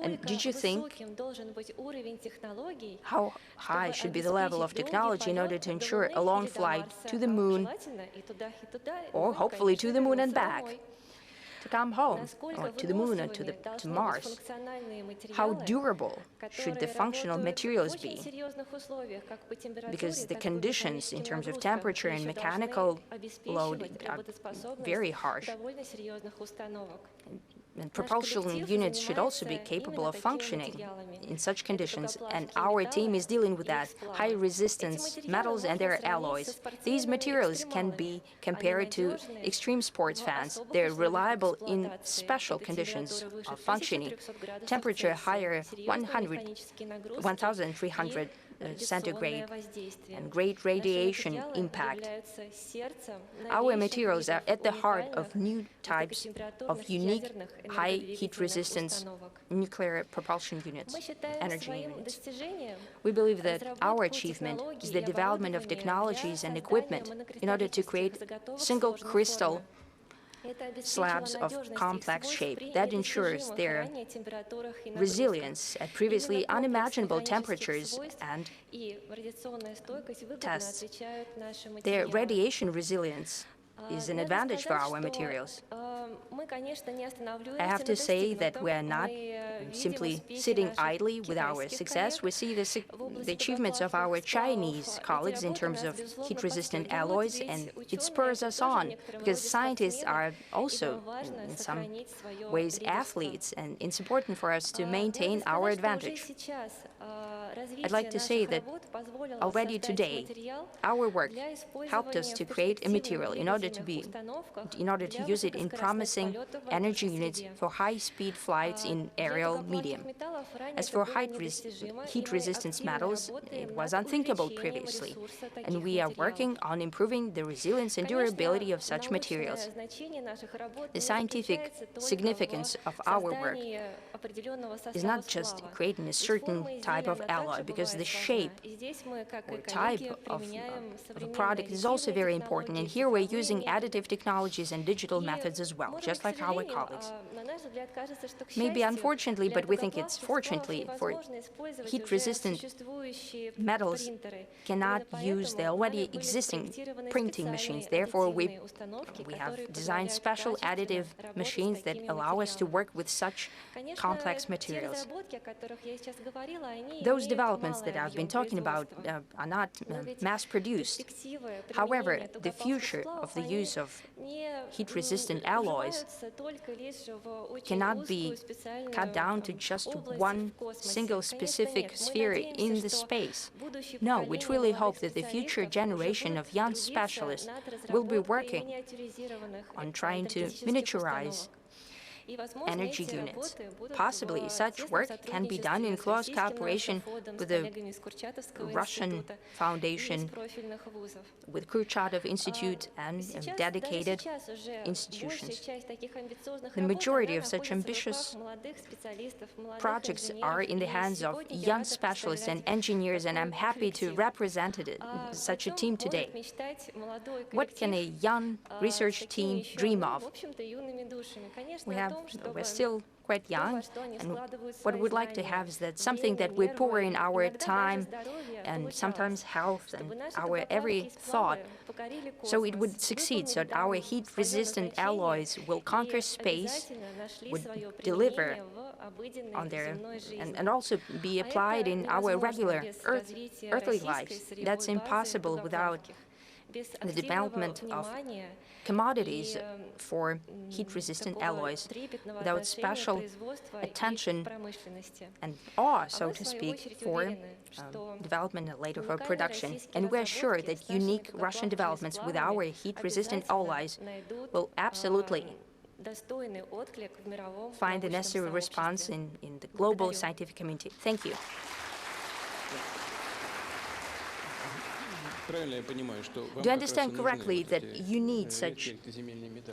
And did you think how high should be the level of technology in order to ensure a long flight to the moon, or hopefully to the moon and back, to come home, or to the moon, or to Mars? How durable should the functional materials be? Because the conditions in terms of temperature and mechanical load are very harsh. And propulsion units should also be capable of functioning in such conditions, and our team is dealing with that. High-resistance metals and their alloys. These materials can be compared to extreme sports fans. They're reliable in special conditions of functioning. Temperature higher 1,300 centigrade and great radiation impact. Our materials are at the heart of new types of unique high heat resistance nuclear propulsion units, energy units. We believe that our achievement is the development of technologies and equipment in order to create single crystal slabs of complex shape that ensures their resilience at previously unimaginable temperatures and tests. Their radiation resilience is an advantage for our materials. I have to say that we are not simply sitting idly with our success. We see the achievements of our Chinese colleagues in terms of heat-resistant alloys, and it spurs us on, because scientists are also, in some ways, athletes, and it's important for us to maintain our advantage. I'd like to say that already today, our work helped us to create a material in order to use it in promising energy units for high-speed flights in aerial medium. As for heat-resistance metals, it was unthinkable previously, and we are working on improving the resilience and durability of such materials. The scientific significance of our work is not just creating a certain type of alloy, because the shape or type of a product is also very important, and here we're using additive technologies and digital methods as well, just like our colleagues. Maybe unfortunately, but we think it's fortunately, for heat-resistant metals cannot use the already existing printing machines. Therefore, we have designed special additive machines that allow us to work with such complex materials. Those developments that I've been talking about are not mass-produced. However, the future of the use of heat-resistant alloys cannot be cut down to just one single specific sphere in the space. No, we truly hope that the future generation of young specialists will be working on trying to miniaturize energy units. Possibly such work can be done in close cooperation with the Russian Foundation, with Kurchatov Institute and dedicated institutions. The majority of such ambitious projects are in the hands of young specialists and engineers, and I'm happy to represent such a team today. What can a young research team dream of? We're still quite young, and what we'd like to have is that something that we pour in our time and sometimes health and our every thought, so it would succeed, so that our heat-resistant alloys will conquer space, would deliver on their, and also be applied in our regular earthly lives. That's impossible without the development of commodities for heat-resistant alloys, without special attention and awe, so to speak, for development and later for production. And we're sure that unique Russian developments with our heat-resistant alloys will absolutely find the necessary response in the global scientific community. Thank you. Do I understand correctly that you need such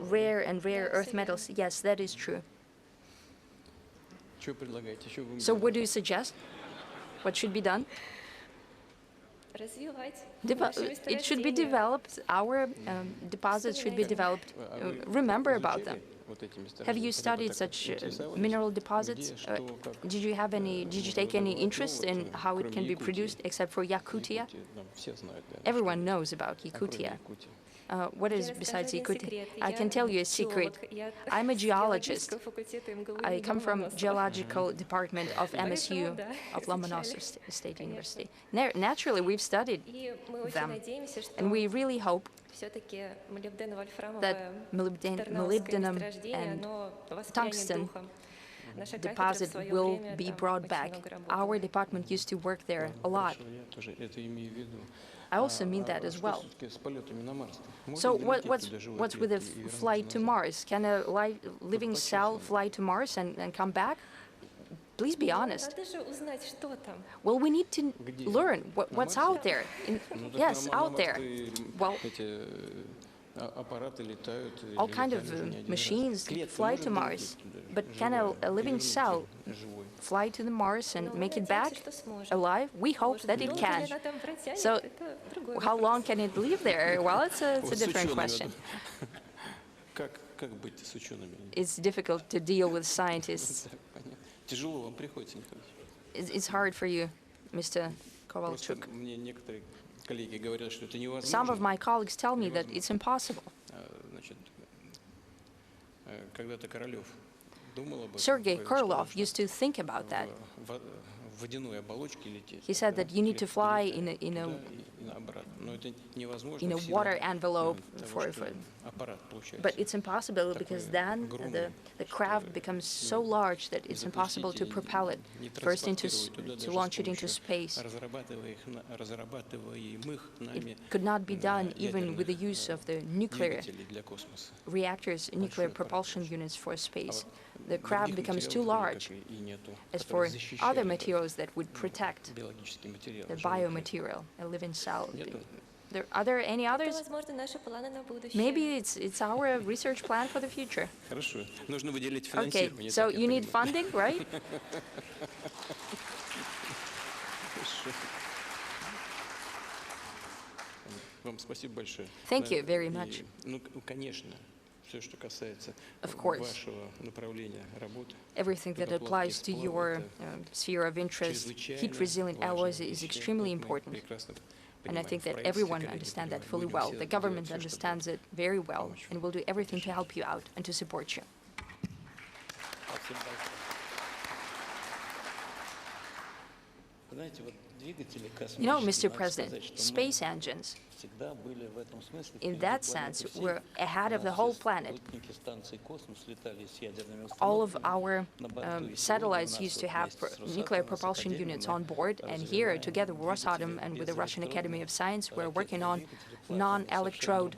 rare and rare earth metals? Yes, that is true. So what do you suggest? What should be done? It should be developed. Our deposits should be developed. Remember about them. Have you studied such mineral deposits? Did you take any interest in how it can be produced, except for Yakutia? Everyone knows about Yakutia. What is besides secret? I can tell you a secret. I'm a geologist. I come from geological department of MSU, of Lomonosov State University. Naturally, we've studied them, and we really hope that molybdenum and tungsten deposit will be brought back. Our department used to work there a lot. I also mean that as well. So what's with a flight to Mars? Can a living cell fly to Mars and come back? Please be honest. Well, we need to learn what's out there. Yes, out there. Well, all kinds of machines fly to Mars, but can a living cell fly to the Mars and make it back alive? We hope that it can. So how long can it live there? Well, it's a different question. It's difficult to deal with scientists. It's hard for you, Mr. Kovalchuk. Some of my colleagues tell me that it's impossible. Sergei Krylov used to think about that. He said that you need to fly in a water envelope but it's impossible because then the craft becomes so large that it's impossible to propel it first to launch it into space. It could not be done even with the use of the nuclear reactors, nuclear propulsion units for space. The craft becomes too large. As for other materials that would protect the biomaterial, a living cell, are there any others? Maybe it's our research plan for the future. Okay, so you need funding, right? Thank you very much. Of course, everything that applies to your sphere of interest, heat-resilient alloys, is extremely important. And I think that everyone understands that fully well. The government understands it very well and will do everything to help you out and to support you. You know, Mr. President, space engines, in that sense, were ahead of the whole planet. All of our satellites used to have nuclear propulsion units on board, and here, together with Rosatom and with the Russian Academy of Science, we're working on non-electrode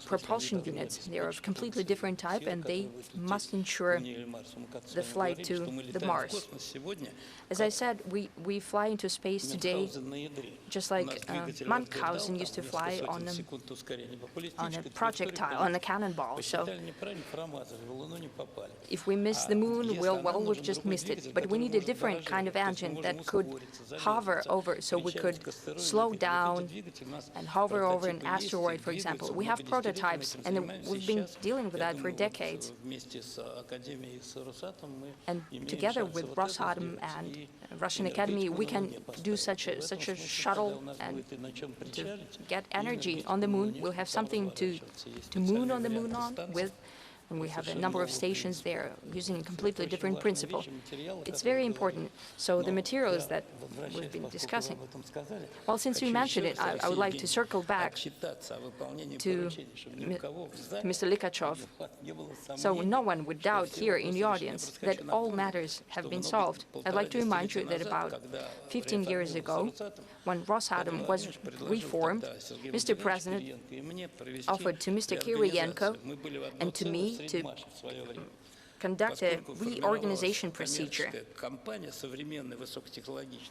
propulsion units. They are of completely different type, and they must ensure the flight to the Mars. As I said, we fly into space today, just like Munchausen used to fly on a projectile, on a cannonball. So if we miss the moon, well, we've just missed it. But we need a different kind of engine that could hover over, so we could slow down and hover over an asteroid, for example. We have prototypes, and we've been dealing with that for decades. And together with Rosatom and Russian Academy, we can do such a shuttle and to get energy on the moon. We'll have something to moon on the moon on with. And we have a number of stations there using a completely different principle. It's very important. So the materials that we've been discussing. Well, since we mentioned it, I would like to circle back to Mr. Likachov. So no one would doubt here in the audience that all matters have been solved. I'd like to remind you that about 15 years ago, when Rosatom was reformed, Mr. President offered to Mr. Kiriyenko and to me to conduct a reorganization procedure.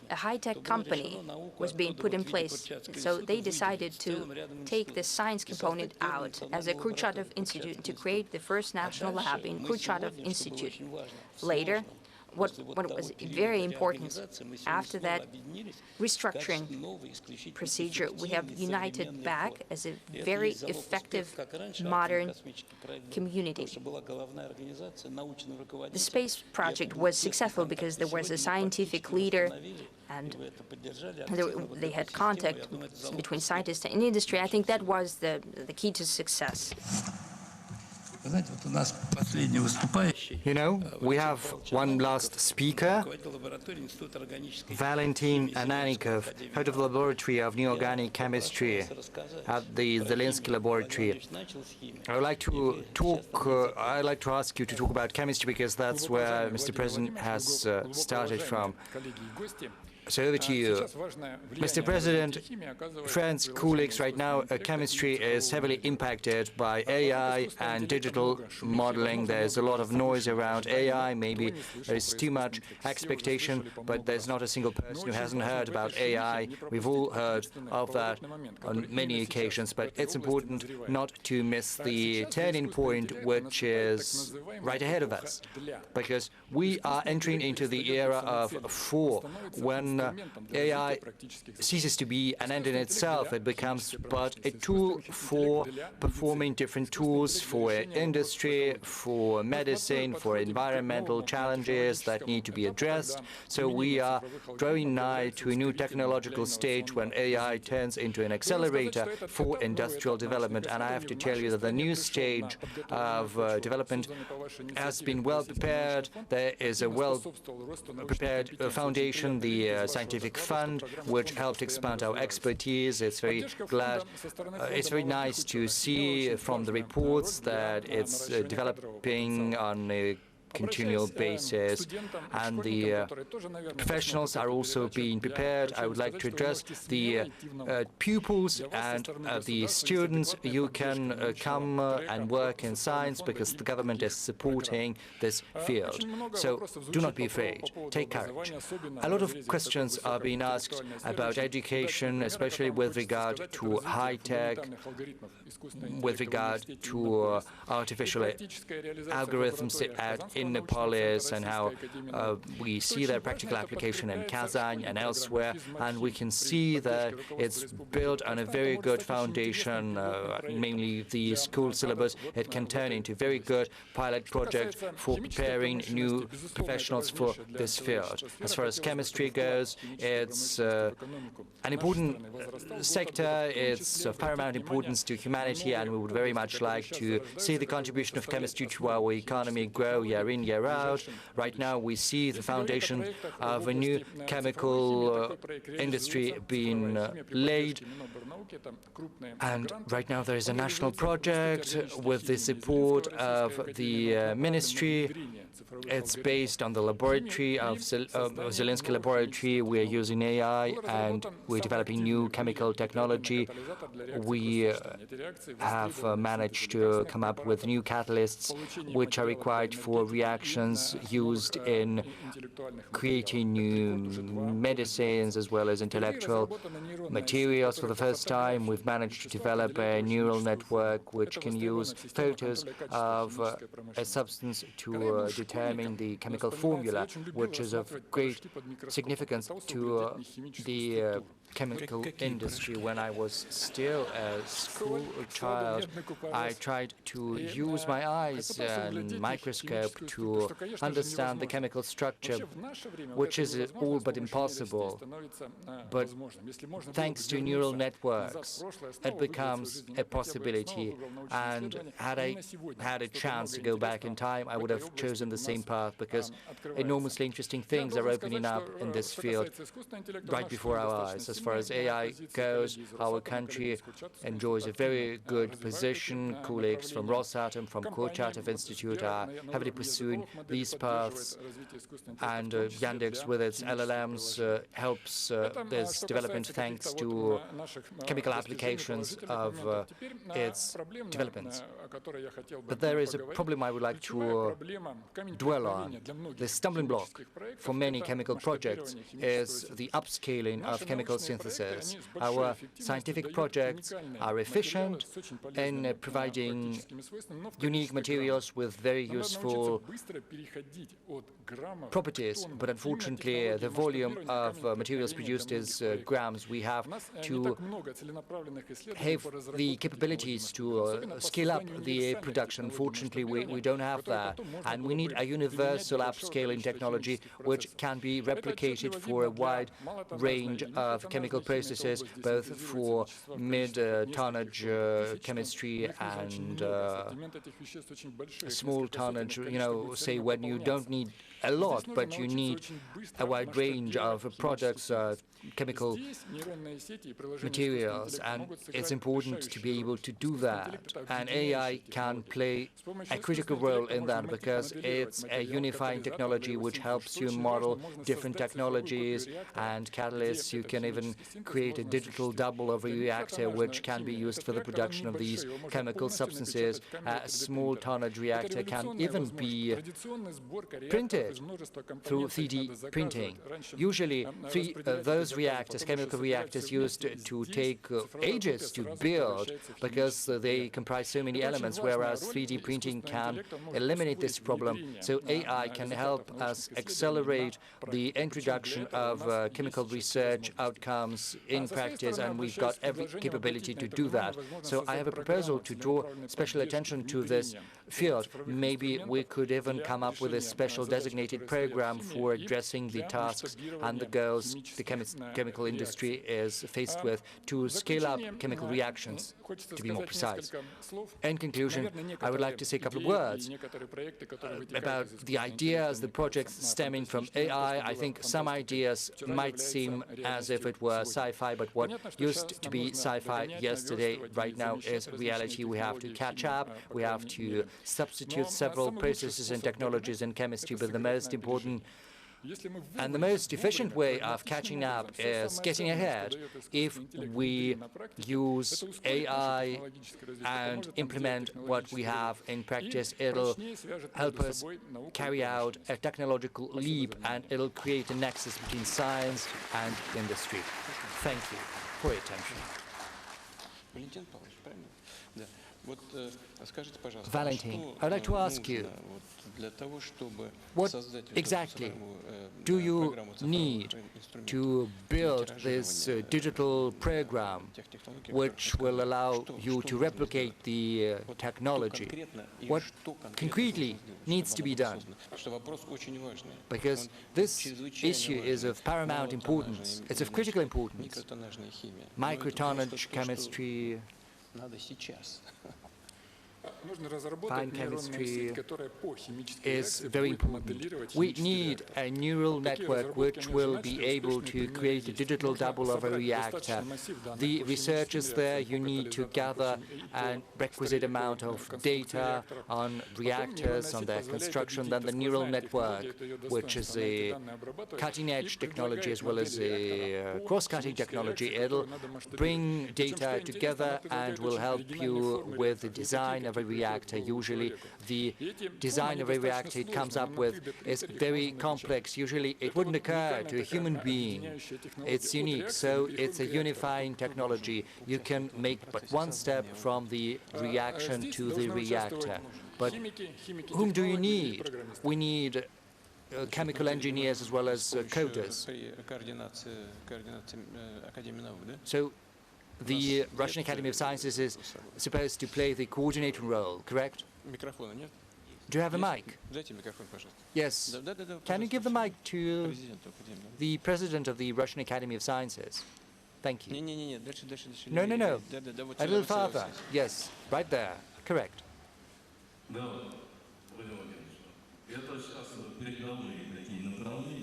A high-tech company was being put in place, so they decided to take the science component out as a Kurchatov Institute to create the first national lab in Kurchatov Institute. Later, what was very important, after that restructuring procedure, we have united back as a very effective, modern community. The space project was successful because there was a scientific leader and they had contact between scientists and industry. I think that was the key to success. You know, we have one last speaker, Valentin Ananikov, head of the Laboratory of Neorganic Chemistry at the Zelinsky Laboratory. I'd like to ask you to talk about chemistry because that's where Mr. President has started from. So over to you. Mr. President, friends, colleagues, right now chemistry is heavily impacted by AI and digital modeling. There's a lot of noise around AI. Maybe there is too much expectation, but there's not a single person who hasn't heard about AI. We've all heard of that on many occasions, but it's important not to miss the turning point, which is right ahead of us, because we are entering into the era of 4, when AI ceases to be an end in itself. It becomes but a tool for performing different tools for industry, for medicine, for environmental challenges that need to be addressed. So we are drawing nigh to a new technological stage when AI turns into an accelerator for industrial development. And I have to tell you that the new stage of development has been well prepared. There is a well-prepared foundation, the Scientific Fund, which helped expand our expertise. It's very nice to see from the reports that it's developing on a continual basis, and the professionals are also being prepared. I would like to address the pupils and the students. You can come and work in science because the government is supporting this field. So do not be afraid. Take courage. A lot of questions are being asked about education, especially with regard to high-tech, with regard to artificial algorithms in the police, and how we see their practical application in Kazan and elsewhere, and we can see that it's built on a very good foundation, mainly the school syllabus. It can turn into a very good pilot project for preparing new professionals for this field. As far as chemistry goes, it's an important sector. It's of paramount importance to humanity, and we would very much like to see the contribution of chemistry to our economy grow year in, year out. Right now, we see the foundation of a new chemical industry being laid. And right now, there is a national project with the support of the ministry. It's based on the laboratory of Zelinsky Laboratory. We are using AI and we're developing new chemical technology. We have managed to come up with new catalysts which are required for reactions used in creating new medicines as well as intellectual materials. For the first time, we've managed to develop a neural network which can use photos of a substance to determine the chemical formula, which is of great significance to the chemical industry. When I was still a school child, I tried to use my eyes and microscope to understand the chemical structure, which is all but impossible. But thanks to neural networks, it becomes a possibility. And had I had a chance to go back in time, I would have chosen the same path, because enormously interesting things are opening up in this field right before our eyes. As far as AI goes, our country enjoys a very good position. Colleagues from Rosatom, from Kurchatov Institute are heavily pursuing these paths, and Yandex with its LLMs helps this development thanks to chemical applications of its developments. But there is a problem I would like to dwell on. The stumbling block for many chemical projects is the upscaling of chemical synthesis. Our scientific projects are efficient in providing unique materials with very useful properties, but unfortunately the volume of materials produced is grams. We have to have the capabilities to scale up the production. Unfortunately, we don't have that, and we need a universal upscaling technology which can be replicated for a wide range of chemical processes, both for mid-tonnage chemistry and small tonnage, say when you don't need a lot, but you need a wide range of products, chemical materials, and it's important to be able to do that. And AI can play a critical role in that because it's a unifying technology which helps you model different technologies and catalysts. You can even create a digital double of a reactor which can be used for the production of these chemical substances. A small tonnage reactor can even be printed through 3D printing. Usually, those reactors, chemical reactors, used to take ages to build because they comprise so many elements, whereas 3D printing can eliminate this problem. So AI can help us accelerate the introduction of chemical research outcomes in practice, and we've got every capability to do that. So I have a proposal to draw special attention to this field. Maybe we could even come up with a special designated program for addressing the tasks and the goals the chemical industry is faced with to scale up chemical reactions, to be more precise. In conclusion, I would like to say a couple of words about the ideas, the projects stemming from AI. I think some ideas might seem as if it were sci-fi, but what used to be sci-fi yesterday right now is reality. We have to catch up. We have to substitute several processes and technologies in chemistry, but the most important and the most efficient way of catching up is getting ahead. If we use AI and implement what we have in practice, it'll help us carry out a technological leap, and it'll create a nexus between science and industry. Thank you for your attention. Valentin, I'd like to ask you, what exactly do you need to build this digital program which will allow you to replicate the technology? What concretely needs to be done? Because this issue is of paramount importance. It's of critical importance. Microtonnage chemistry, fine chemistry is very important. We need a neural network which will be able to create a digital double of a reactor. The researchers there, you need to gather a requisite amount of data on reactors, on their construction. Then the neural network, which is a cutting-edge technology as well as a cross-cutting technology, it'll bring data together and will help you with the design of a reactor. Usually the design of a reactor it comes up with is very complex. Usually it wouldn't occur to a human being. It's unique, so it's a unifying technology. You can make but one step from the reaction to the reactor. But whom do you need? We need chemical engineers as well as coders. So the Russian Academy of Sciences is supposed to play the coordinating role, correct? Do you have a mic? Yes. Can you give the mic to the president of the Russian Academy of Sciences? Thank you. No. A little farther. Yes, right there. Correct.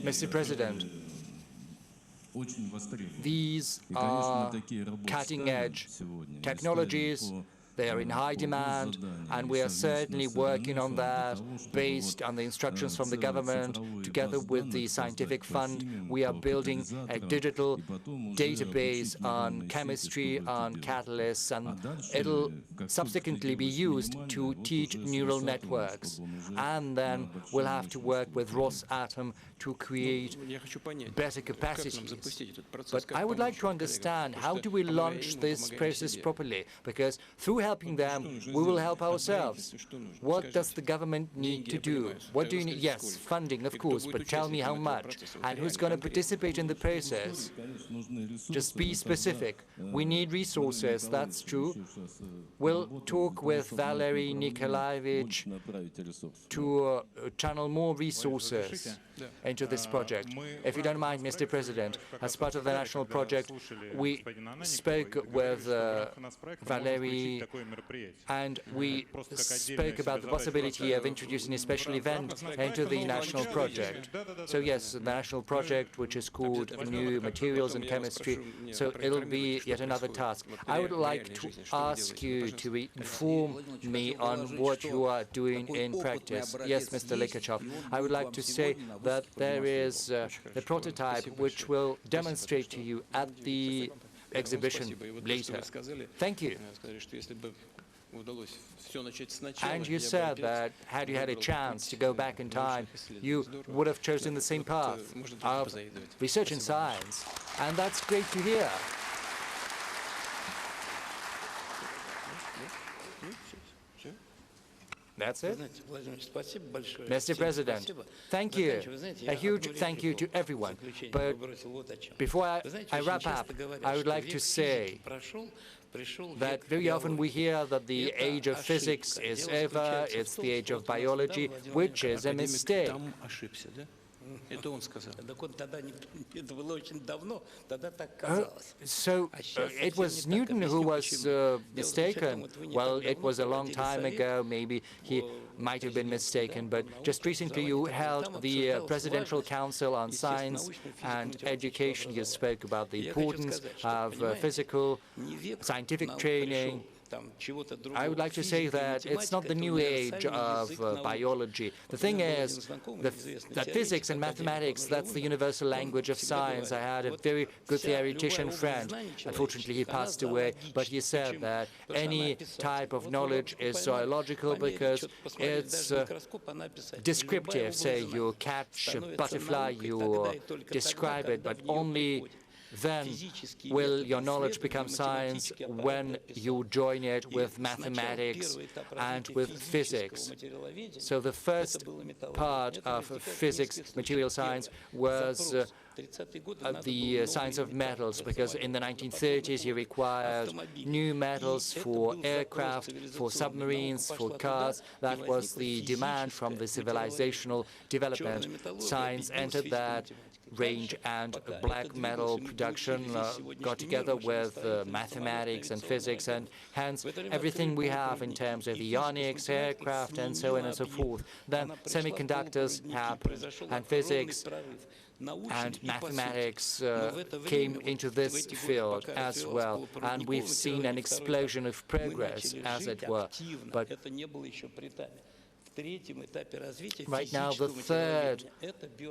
Mr. President, these are cutting-edge technologies They are in high demand, and we are certainly working on that based on the instructions from the government. Together with the scientific fund, we are building a digital database on chemistry, on catalysts, and it'll subsequently be used to teach neural networks. And then we'll have to work with Rosatom to create better capacities. But I would like to understand, how do we launch this process properly? Because through helping them, we will help ourselves. What does the government need to do? What do you need? Yes, funding, of course, but tell me how much. And who's going to participate in the process? Just be specific. We need resources, that's true. We'll talk with Valery Nikolaevich to channel more resources into this project. If you don't mind, Mr. President, as part of the national project, we spoke with Valery, and we spoke about the possibility of introducing a special event into the national project. So yes, the national project, which is called New Materials in Chemistry, so it'll be yet another task. I would like to ask you to inform me on what you are doing in practice. Yes, Mr. Likhachev, I would like to say that there is a prototype which will demonstrate to you at the exhibition later. Thank you. And you said that had you had a chance to go back in time, you would have chosen the same path of research in science. And that's great to hear. That's it. Mr. President, thank you. A huge thank you to everyone. But before I wrap up, I would like to say that very often we hear that the age of physics is over, it's the age of biology, which is a mistake. So it was Newton who was mistaken. Well, it was a long time ago. Maybe he might have been mistaken. But just recently you held the Presidential Council on Science and Education. You spoke about the importance of physical, scientific training. I would like to say that it's not the new age of biology. The thing is that physics and mathematics, that's the universal language of science. I had a very good theoretician friend. Unfortunately, he passed away, but he said that any type of knowledge is zoological because it's descriptive. Say you catch a butterfly, you describe it, but only then will your knowledge become science when you join it with mathematics and with physics. So the first part of physics, material science, was the science of metals, because in the 1930s you required new metals for aircraft, for submarines, for cars. That was the demand from the civilizational development. Science entered that range, and black metal production got together with mathematics and physics, and hence everything we have in terms of ionics, aircraft, and so on and so forth. Then semiconductors happened, and physics and mathematics came into this field as well, and we've seen an explosion of progress, as it were. But right now, the third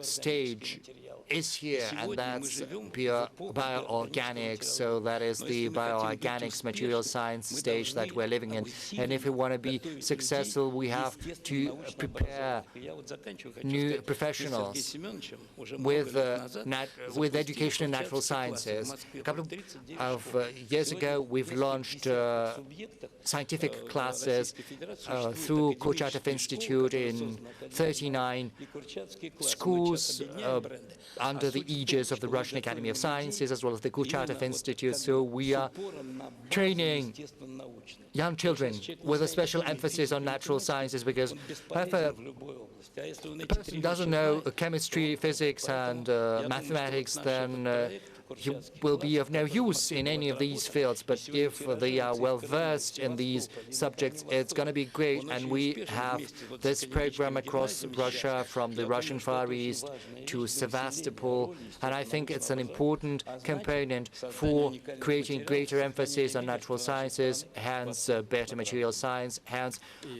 stage is here, and that's bioorganics. So that is the bioorganics material science stage that we're living in. And if we want to be successful, we have to prepare new professionals with education in natural sciences. A couple of years ago, we've launched scientific classes through Kurchatov Institute in 39 schools under the aegis of the Russian Academy of Sciences, as well as the Kurchatov Institute. So we are training young children with a special emphasis on natural sciences, because if a person doesn't know chemistry, physics, and mathematics, then he will be of no use in any of these fields, but if they are well versed in these subjects, it's going to be great. And we have this program across Russia, from the Russian Far East to Sevastopol, and I think it's an important component for creating greater emphasis on natural sciences, hence better material science, hence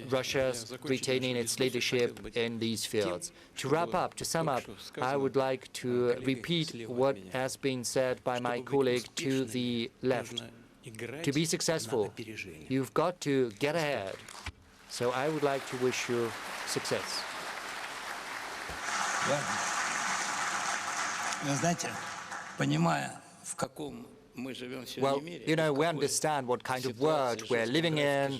Russia's retaining its leadership in these fields. To wrap up, to sum up, I would like to repeat what has been said by my colleague to the left. To be successful, you've got to get ahead. So I would like to wish you success. Well, you know, we understand what kind of world we're living in,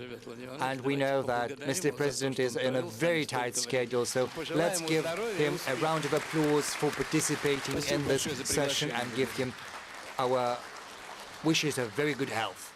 and we know that Mr. President is in a very tight schedule, so let's give him a round of applause for participating in this session and give him our wishes of very good health.